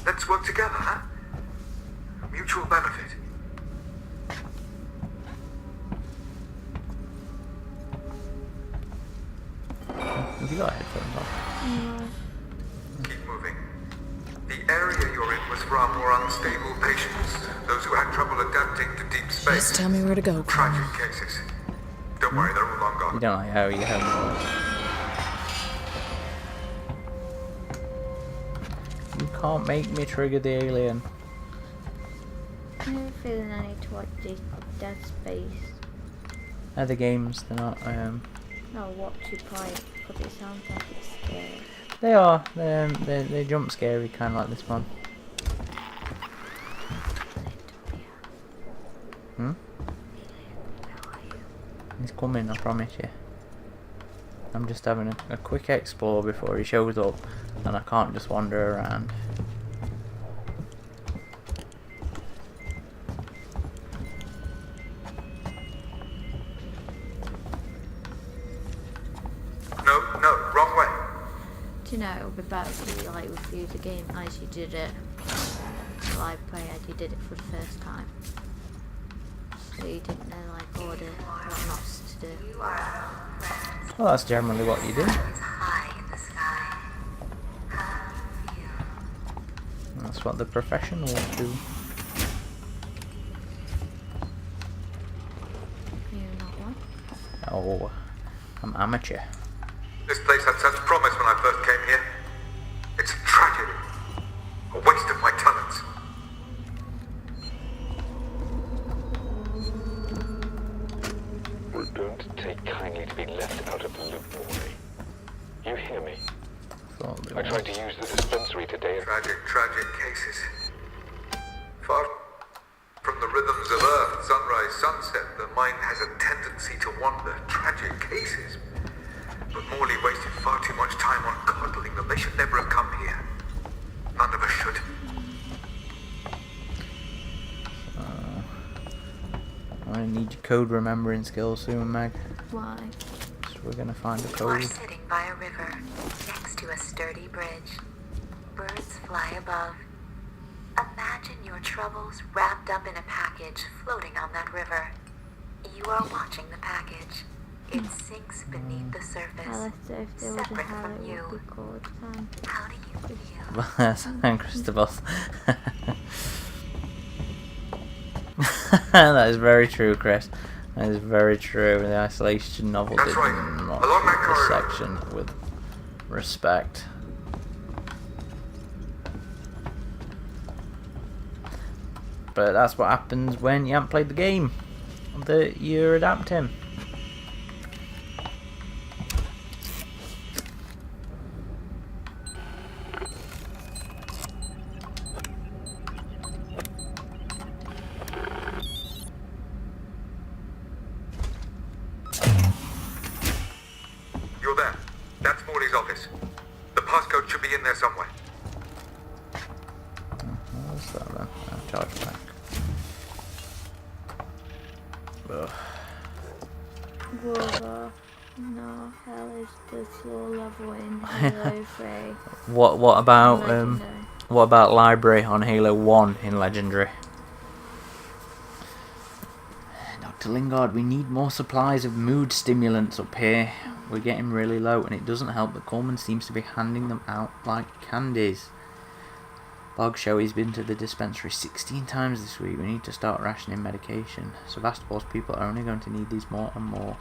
Let's work together, huh? Mutual benefit. Have you got headphones on? Keep moving. The area you're in was far more unstable patients. Those who had trouble adapting to deep space. Just tell me where to go, Tragic Connor. cases. Don't worry, they're all long gone. You don't like how you have voice. You can't make me trigger the alien. I have a feeling I need to watch this Dead Space. Other games, they're not. No, watch you play it, because it sounds like it's scary. They are. They jump scary, kind of like this one. Hmm? He's coming, I promise you. I'm just having a quick explore before he shows up, and I can't just wander around. No, wrong way. Do you know, it'll be better if you like review the game as you did it. Live play as you did it for the first time. So you didn't know like order what not to do. Well, that's generally what you do. That's what the professionals do. You're not one? Oh, I'm amateur. This place had such promise when I first came here. It's a tragedy. A waste of my talents. We don't take kindly to be left out of the loop, boy. You hear me? I tried to use the dispensary today. Tragic cases. Far from the rhythms of Earth, sunrise, sunset, the mind has a tendency to wander. Tragic cases. But Morley wasted far too much time on coddling them. They should never have come here. None of us should. I need your code remembering skills soon, Meg. Why? So we're gonna find a You are code. sitting by a river, next to a sturdy bridge. Birds fly above. Imagine your troubles wrapped up in a package floating on that river. You are watching the package. It sinks beneath the surface, If there was a separate hell, from it you. would be called How do you feel? And Christopher. That is very true, Chris. That is very true. The Isolation novel did not treat this section with respect. But that's what happens when you haven't played the game that you're adapting. Ugh. Brother. No, hell is the slow level in Halo 3. What about Legendary. what about library on Halo 1 in Legendary? Dr. Lingard, we need more supplies of mood stimulants up here. We're getting really low, and it doesn't help that Coleman seems to be handing them out like candies. Bog show he's been to the dispensary 16 times this week. We need to start rationing medication. Sevastopol's people are only going to need these more and more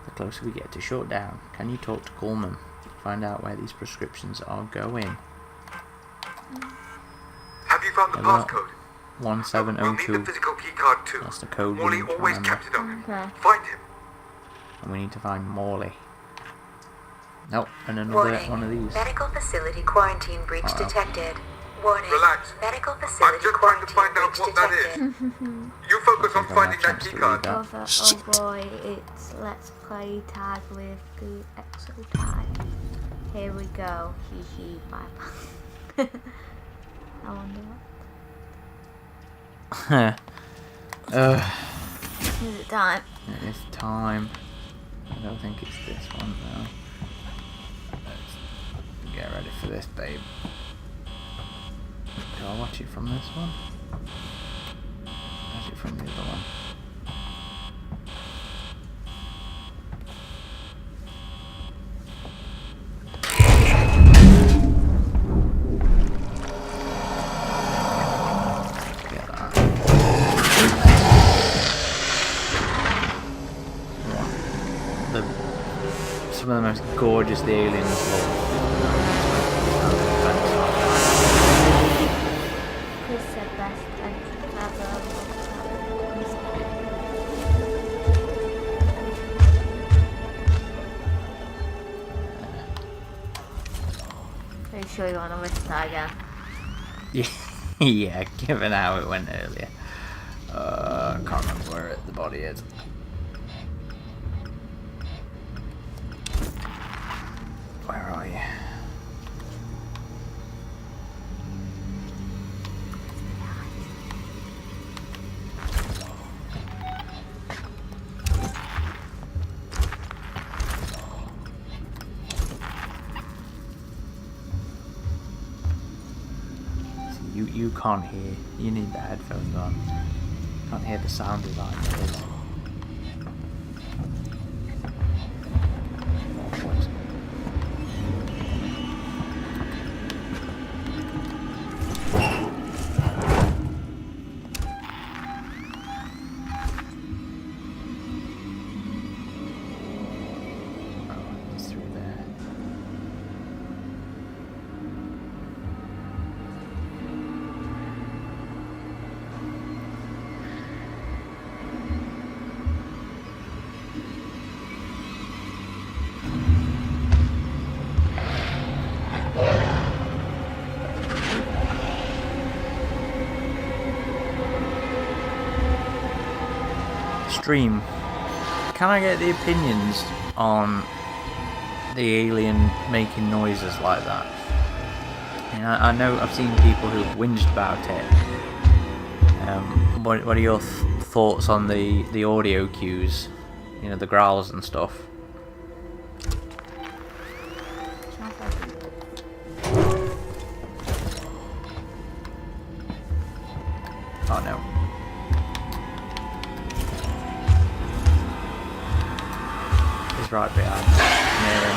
the closer we get to shutdown. Can you talk to Coleman? Find out where these prescriptions are going. Have you found the passcode? 1702. We'll need the physical keycard too. That's the code we Morley need to always remember. kept it on him. Okay. Find him. And we need to find Morley. Nope, and another Warning. one of these. Medical facility quarantine breach detected. Warning. Relax. Medical I'm facility just trying to quarantine find out breach what that detected. is. You focus on finding that keycard. Brother, oh boy, it's Let's Play Tag with the Exo Tag. Here we go. Hee hee, bye bye. I wonder what. Is it time? It is time. I don't think it's this one though. Let's get ready for this, babe. Do I watch it from this one? Watch it from the other one. Get that. Some of the most gorgeous the aliens look. Chris said best entrance ever. Pretty sure you want to risk that again. Yeah, given how it went earlier. I can't remember where the body is. Where are you? You can't hear. You need the headphones on. Can't hear the sound design. Stream. Can I get the opinions on the alien making noises like that? You know, I know I've seen people who've whinged about it. What are your thoughts on the audio cues? You know, the growls and stuff. Oh no. He's right behind. Near him.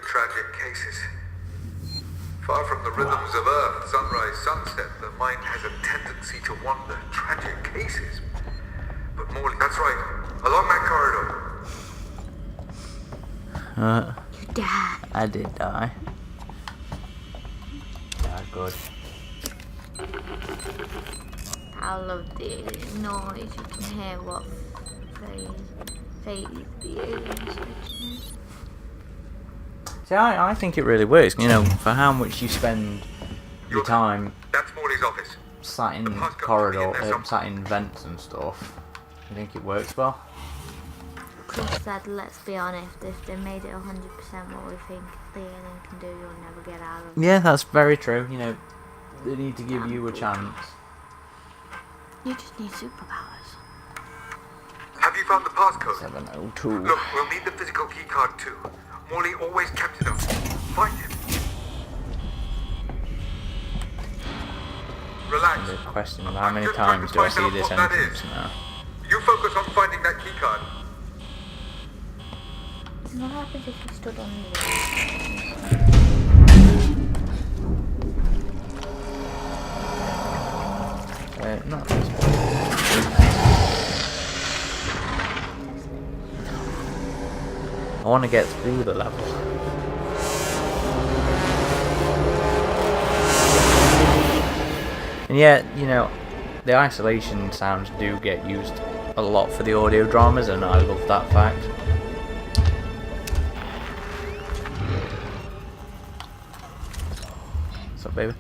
Tragic cases. Far from the rhythms of Earth, sunrise, sunset, the mind has a tendency to wander. Tragic cases. But Morley, that's right. Along that corridor. You died. I did die. Yeah, good. I love the noise. You can hear what phase the aliens switching is. See, I think it really works. You know, for how much you spend your time That's Morley's office. sat in corridor, sat in vents and stuff, you think it works well? Chris said, let's be honest, if they made it 100% what we think the alien can do, you'll never get out of it. Yeah, that's very true. You know, they need to give you a chance. You just need superpowers. Have you found the passcode? 702. Look, we'll need the physical keycard too. Morley always kept it up. Find it. Relax. The question of how many times do I see this entrance now? You focus on finding that keycard. What happens if you stood on the Not this one. I want to get through the level. And yet, you know, the isolation sounds do get used a lot for the audio dramas, and I love that fact. What's up, baby?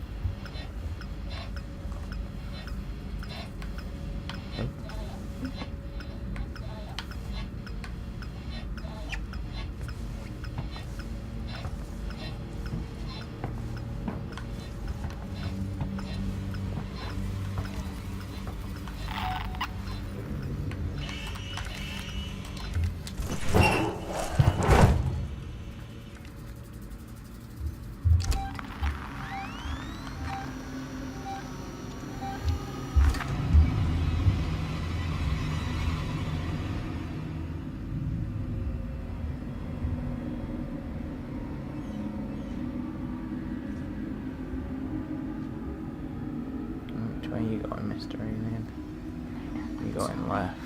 Where you going, Mr. Alien? You going left.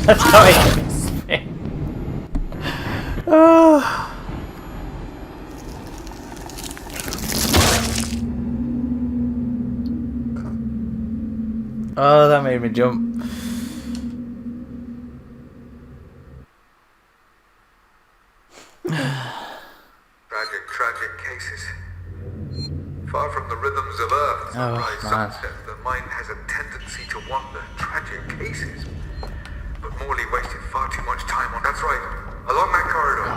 That's how it makes me. Oh, that made me jump. Tragic cases. Far from the rhythms of Earth, sunrise, sunset, the mind has a tendency to wander. Tragic cases. But Morley wasted far too much time on. That's right. Along that corridor.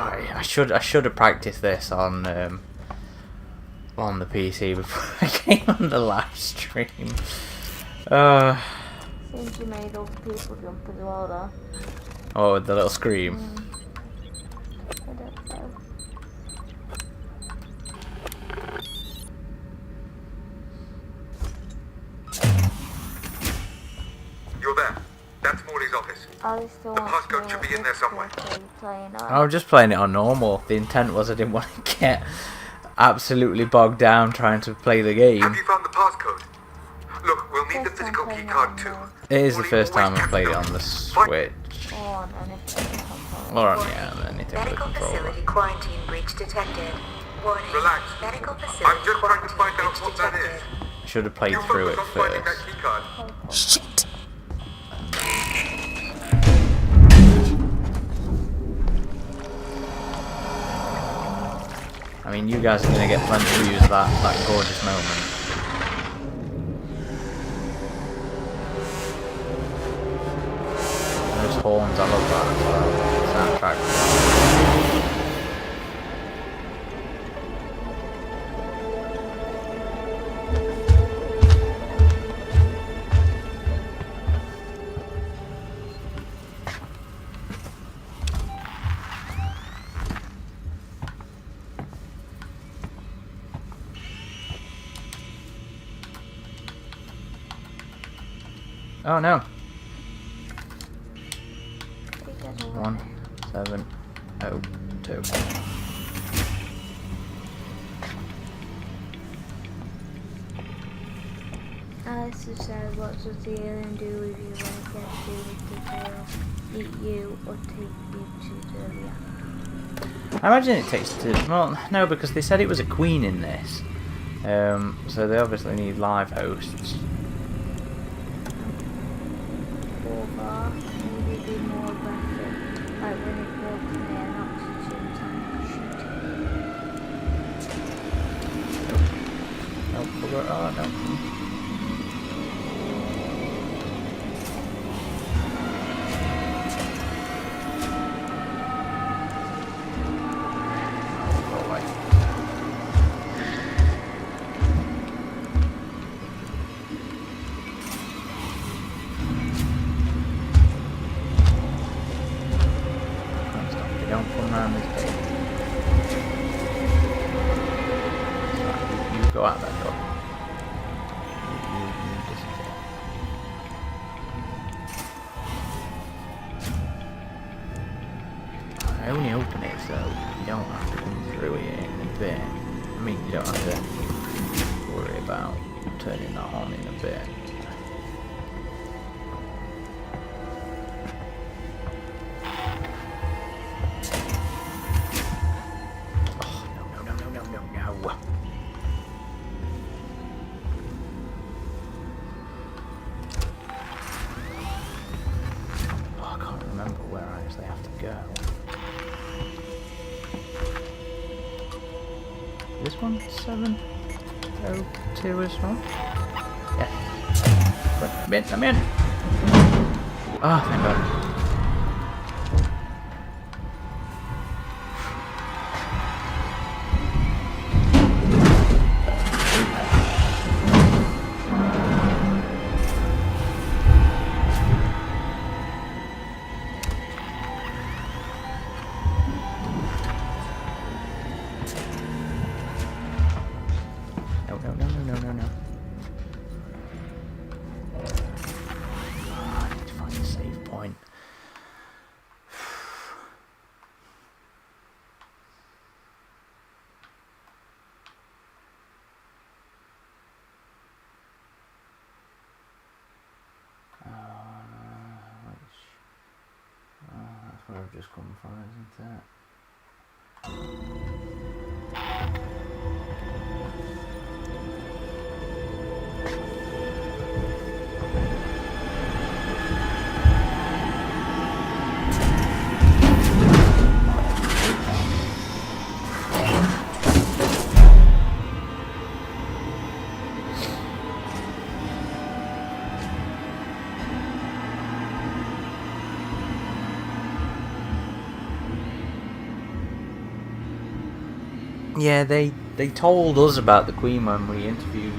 I should have practiced this on the PC before I came on the live stream. Seems you made other people jump as well, though. Oh, the little scream. I don't know. You're there. That's Morley's office. The passcode should be in there somewhere. I was just playing it on normal. The intent was I didn't want to get absolutely bogged down trying to play the game. Have you found the passcode? Look, we'll need the physical keycard too. It is the first time I've played it on the Switch. Or on, anything with the controller. Facility quarantine breach detected. Warning. Relax. Medical facility I'm just trying to find out what that is. I should have played through it first. Shit! I mean, you guys are going to get plenty of views of that gorgeous moment. horns, I love that as well. Soundtrack. Oh no. 1702. Alistair said, what does the alien do with you when it gets through with the tail? Eat you or take you to the reactor? I imagine it takes to... Well, no, because they said it was a queen in this. So they obviously need live hosts. Or maybe be more aggressive, like when it walks near an oxygen tank shooting. Nope, bugger. Oh, no. Don't come around this bit. You go out that door. You disappear. I only open it so you don't have to come through it in a bit. I mean, you don't have to worry about turning that on in a bit. This one, 702 as well. Yeah. But I'm in. Oh, thank God. No. Oh, I need to find a save point. That's where I've just come from, isn't it? Yeah, they told us about the Queen when we interviewed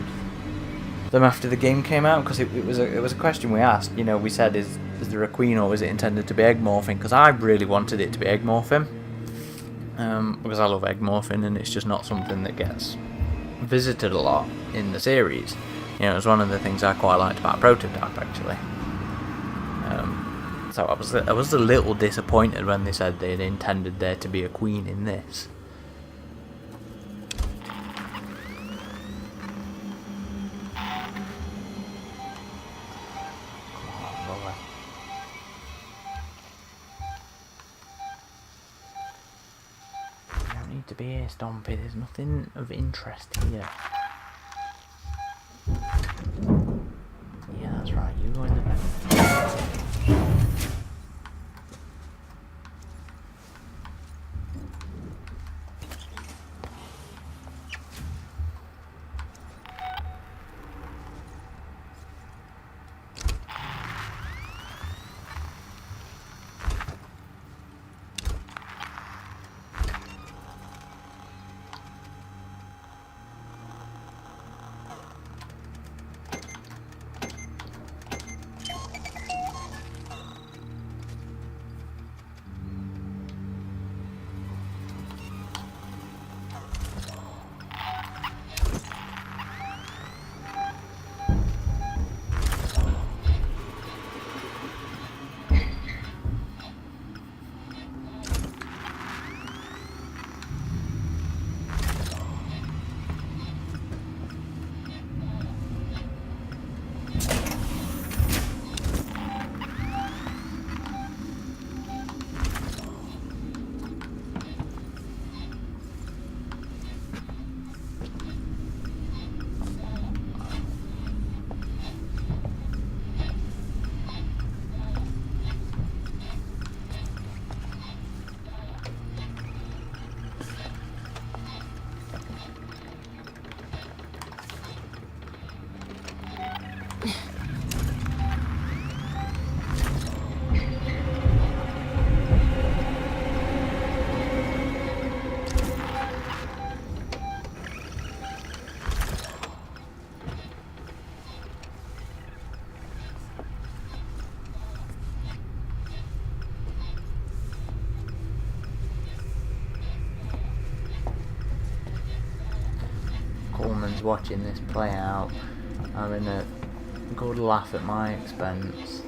them after the game came out, because it was a question we asked. You know, we said, is there a Queen or is it intended to be egg morphing? Because I really wanted it to be egg morphing, because I love egg morphing and it's just not something that gets visited a lot in the series. You know, it was one of the things I quite liked about Prototype, actually. So I was a little disappointed when they said they'd intended there to be a Queen in this. To be here, Stompy. There's nothing of interest here. Yeah, that's right. You go in the back. cameraman's watching this play out, having a good laugh at my expense.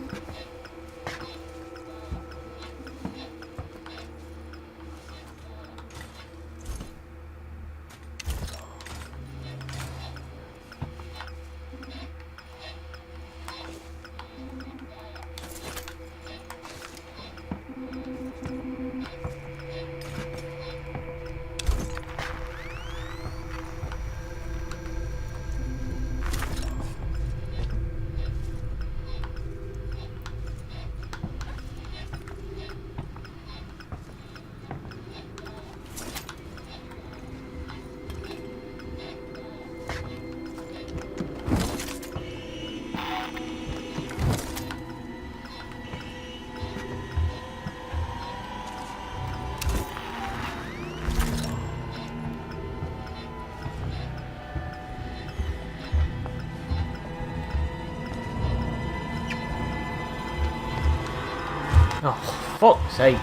Oh, fuck's sake.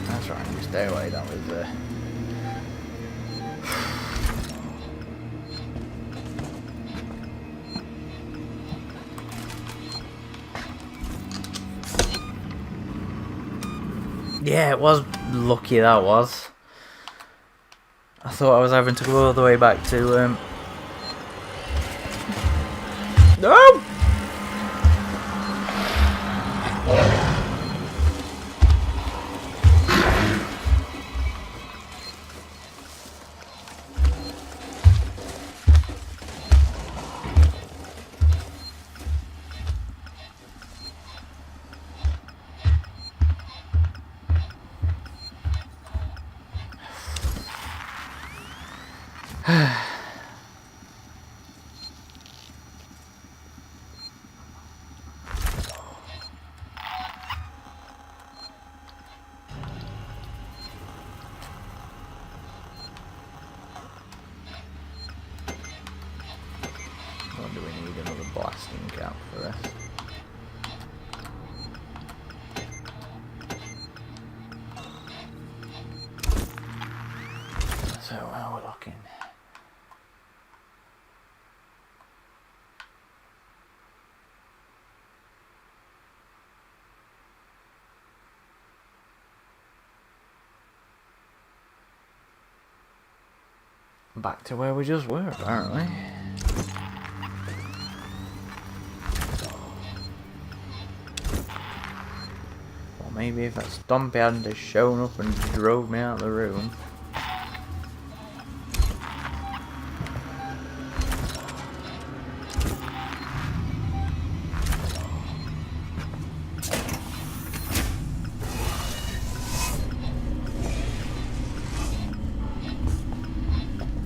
That's right, you stay away, that was yeah, it was lucky, that was. I thought I was having to go all the way back to no! What do we need another blasting cap for this? So how we're looking. Back to where we just were, apparently. Or maybe if that Stompy hadn't just shown up and drove me out of the room.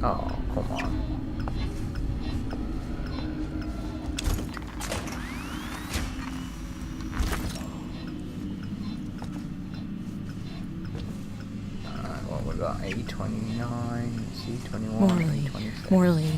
Oh, come on. Alright, what we got? A29, C21, Morley. A26. Morley.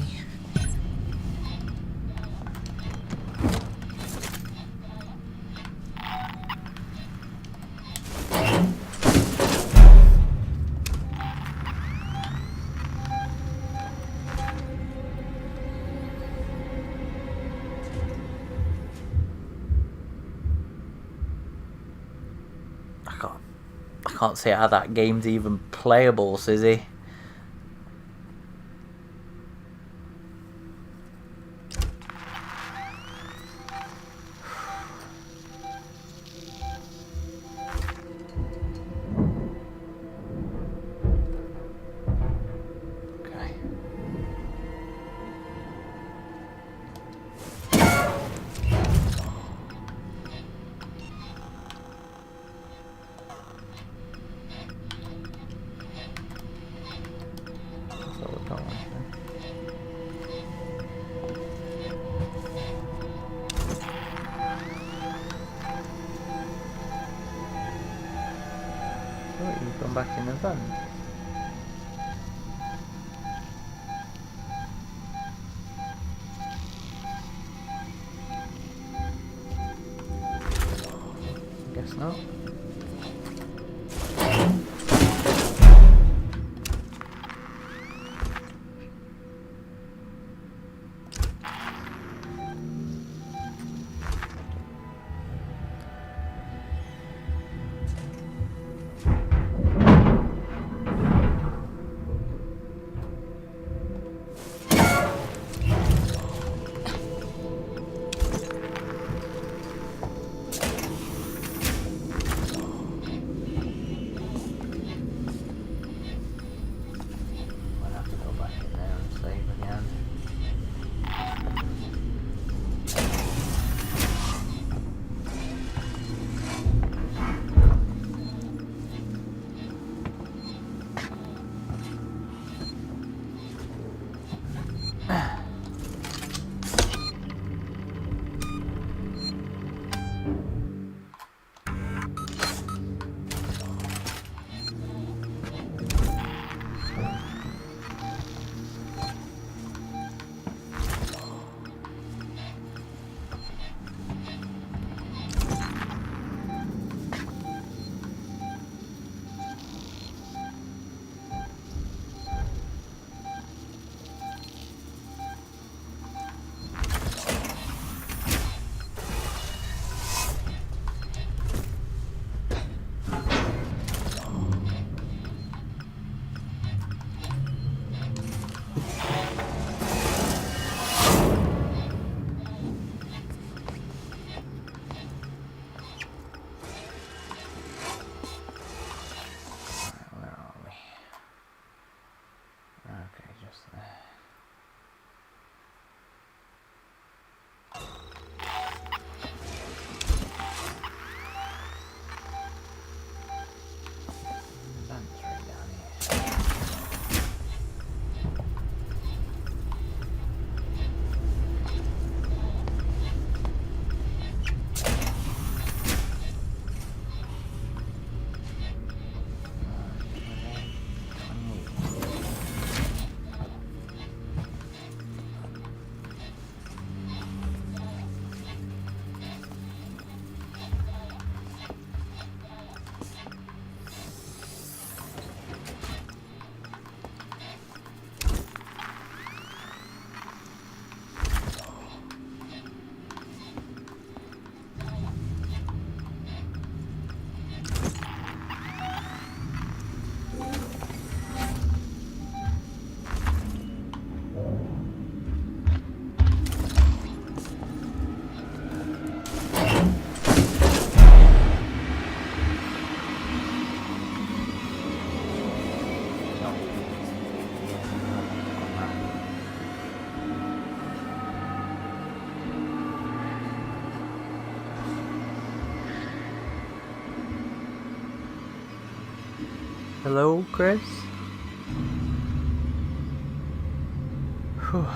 I can't see how that game's even playable, Sizzy. Oh, you've gone back in the van. Guess not. Hello, Chris? Whew.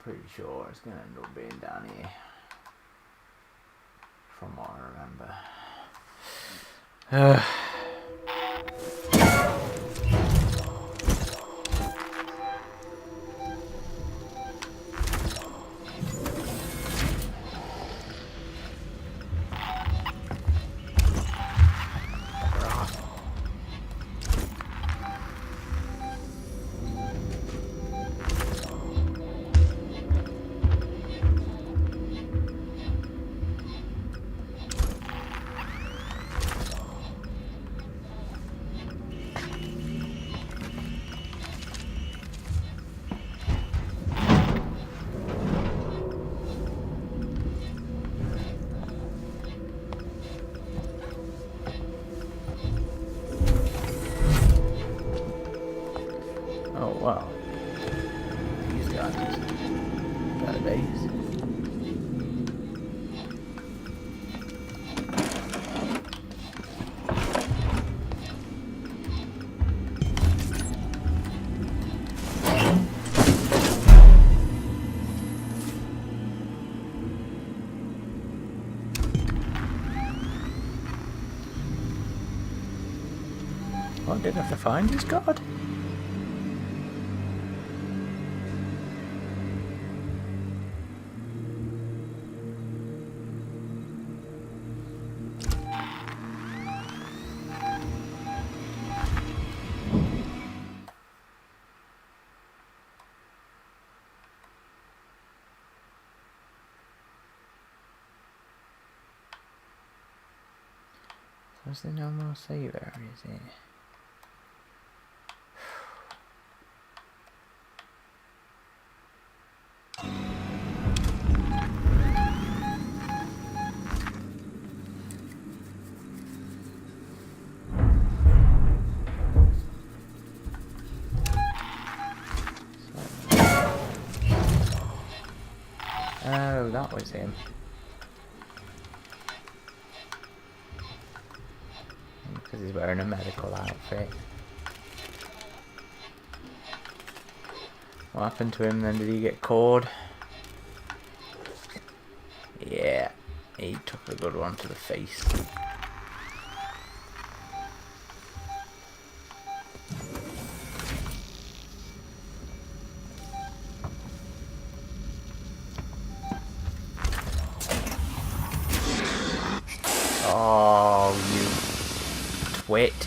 Pretty sure it's going to end up being down here, from what I remember. What, did I have to find his god? Was there no more save areas here? Oh, that was him. Because he's wearing a medical outfit. What happened to him then? Did he get caught? Yeah, he took a good one to the face. Oh, you twit.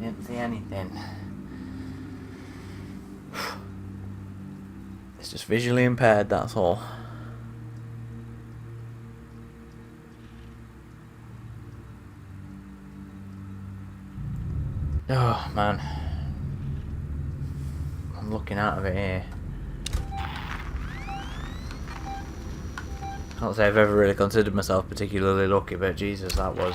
Didn't see anything. It's just visually impaired, that's all. Oh man, I'm looking out of it here. Can't say I've ever really considered myself particularly lucky, but Jesus, that was...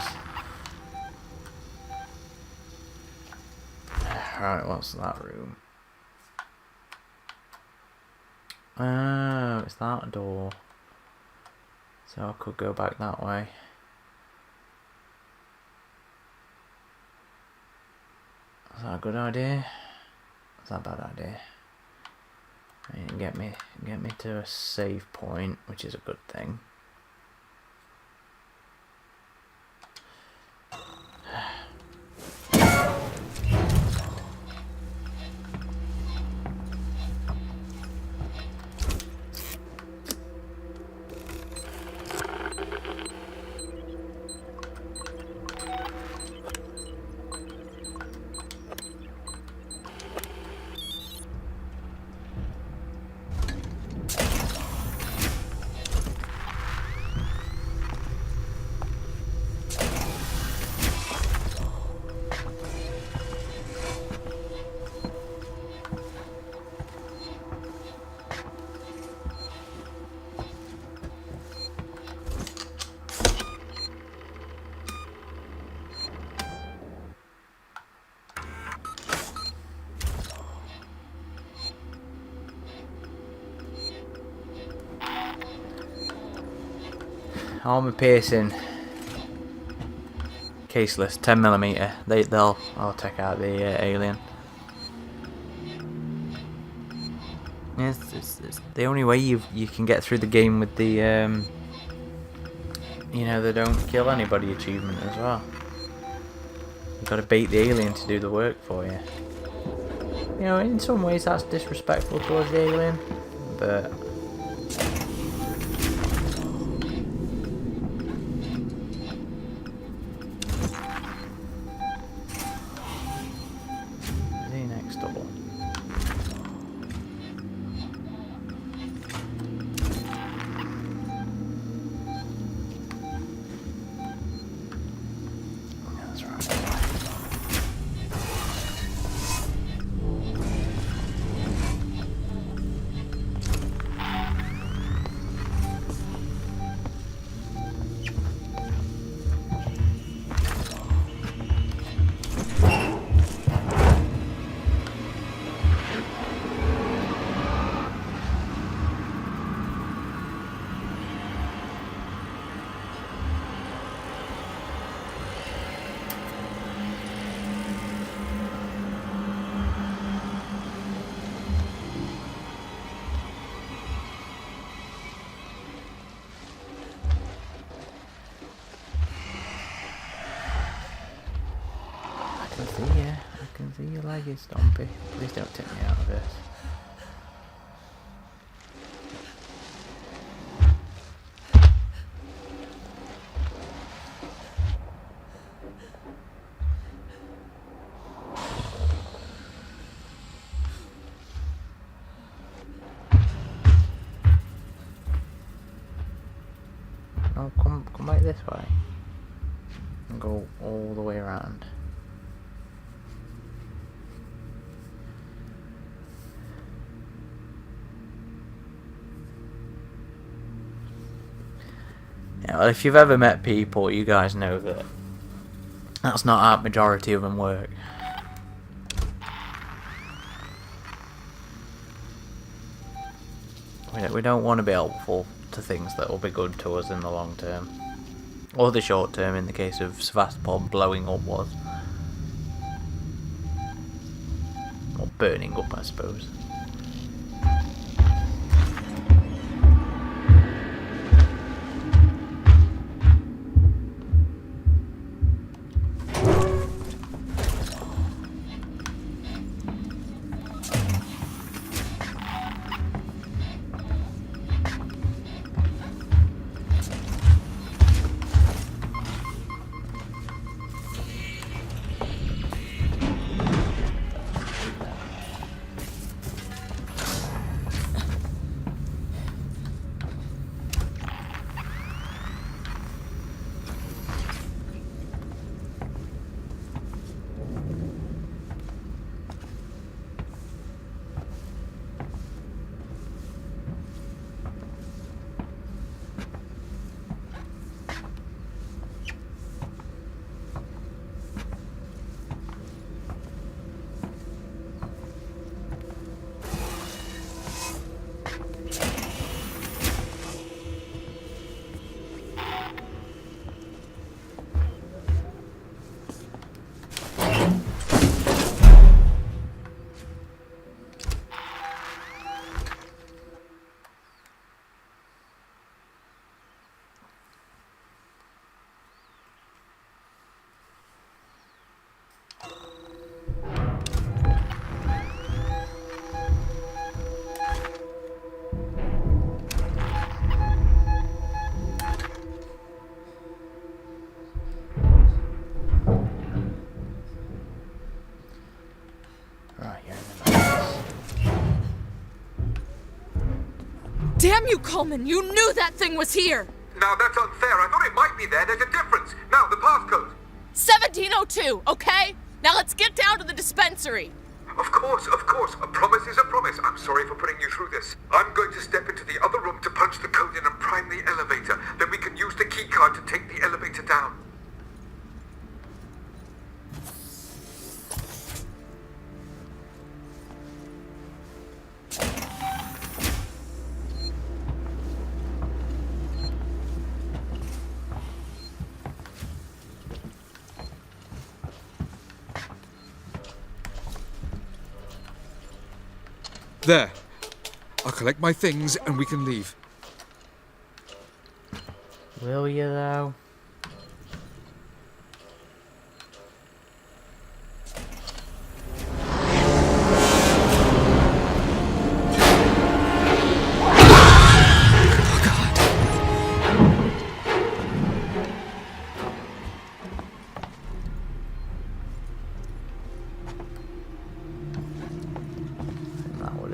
Right, what's that room? Oh, it's that door. So I could go back that way. Is that a good idea? Is that a bad idea? I mean, get me to a save point, which is a good thing. Armor piercing, caseless, 10mm. I'll take out the alien. It's the only way you can get through the game with the you know, they don't kill anybody achievement as well. You've got to bait the alien to do the work for you. You know, in some ways that's disrespectful towards the alien, but. See you later, Stompy. Please don't take me out of this. No, come back this way. And go all the way around. Yeah, well, if you've ever met people, you guys know that that's not how the majority of them work. We don't want to be helpful to things that will be good to us in the long term. Or the short term, in the case of Sevastopol blowing up was. Or burning up, I suppose. Damn you, Coleman! You knew that thing was here! Now that's unfair. I thought it might be there. There's a difference. Now, the passcode. 1702, okay? Now let's get down to the dispensary. Of course. A promise is a promise. I'm sorry for putting you through this. I'm going to step into the other room to punch the code in and prime the elevator. Then we can use the keycard to take the elevator down. There. I'll collect my things and we can leave. Will you, though?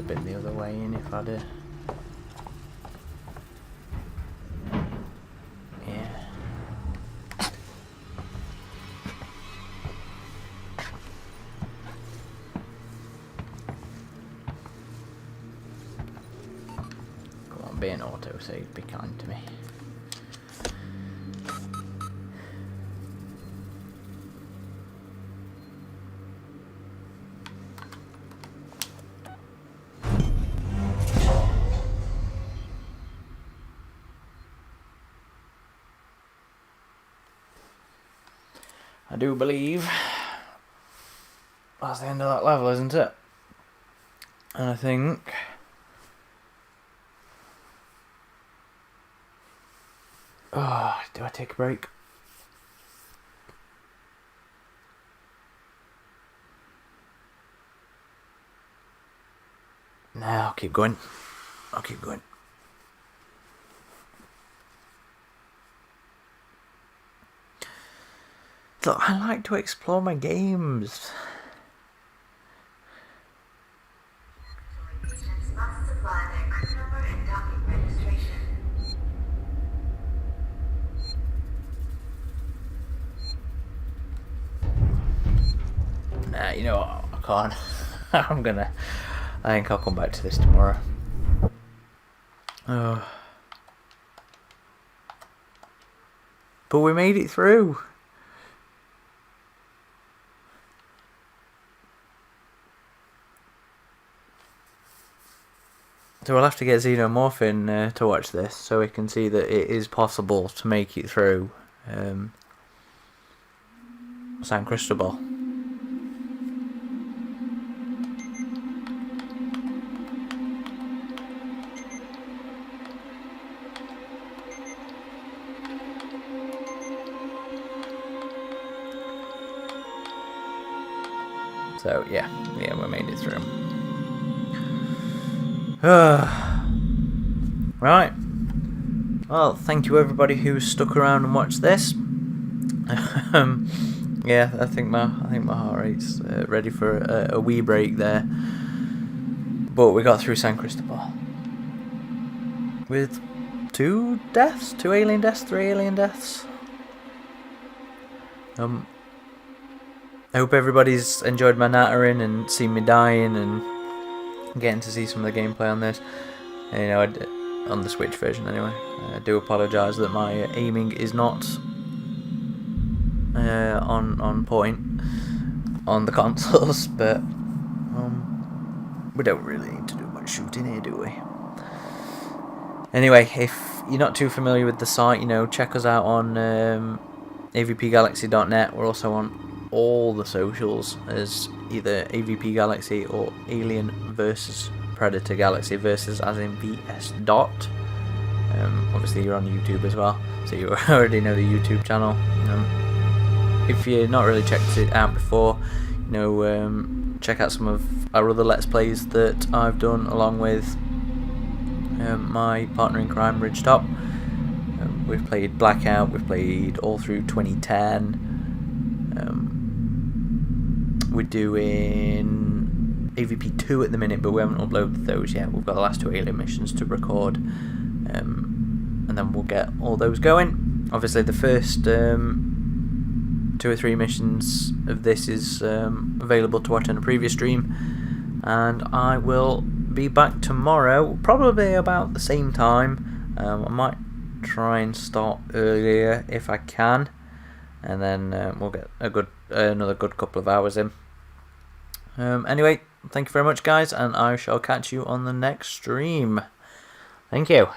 Been the other way in if I'd yeah. Come on, be an autosave, be kind to me. I do believe that's the end of that level, isn't it? And I think do I take a break? No, I'll keep going. I'll keep going. Look, I like to explore my games. Nah, you know what? I can't. I think I'll come back to this tomorrow. Oh. But we made it through. So we'll have to get Xenomorphin to watch this, so we can see that it is possible to make it through San Cristobal. So yeah, we made it through. Right. Well, thank you everybody who stuck around and watched this. Yeah, I think my heart rate's ready for a wee break there. But we got through San Cristobal with 2 deaths, 2 alien deaths, 3 alien deaths. I hope everybody's enjoyed my nattering and seen me dying and getting to see some of the gameplay on this. And, you know, on the Switch version anyway. I do apologise that my aiming is not on point on the consoles, but we don't really need to do much shooting here, do we? Anyway, if you're not too familiar with the site, you know, check us out on avpgalaxy.net. We're also on all the socials as either AVP Galaxy or Alien vs Predator Galaxy, versus as in VS dot. Obviously you're on YouTube as well, so you already know the YouTube channel. If you're not really checked it out before, you know, check out some of our other Let's Plays that I've done along with my partner in crime, Ridgetop. We've played Blackout, we've played all through 2010. We're doing AVP 2 at the minute, but we haven't uploaded those yet. We've got the last 2 alien missions to record, and then we'll get all those going. Obviously the first 2 or 3 missions of this is available to watch on a previous stream, and I will be back tomorrow, probably about the same time. I might try and start earlier if I can, and then we'll get another good couple of hours in. Anyway, thank you very much guys, and I shall catch you on the next stream. Thank you.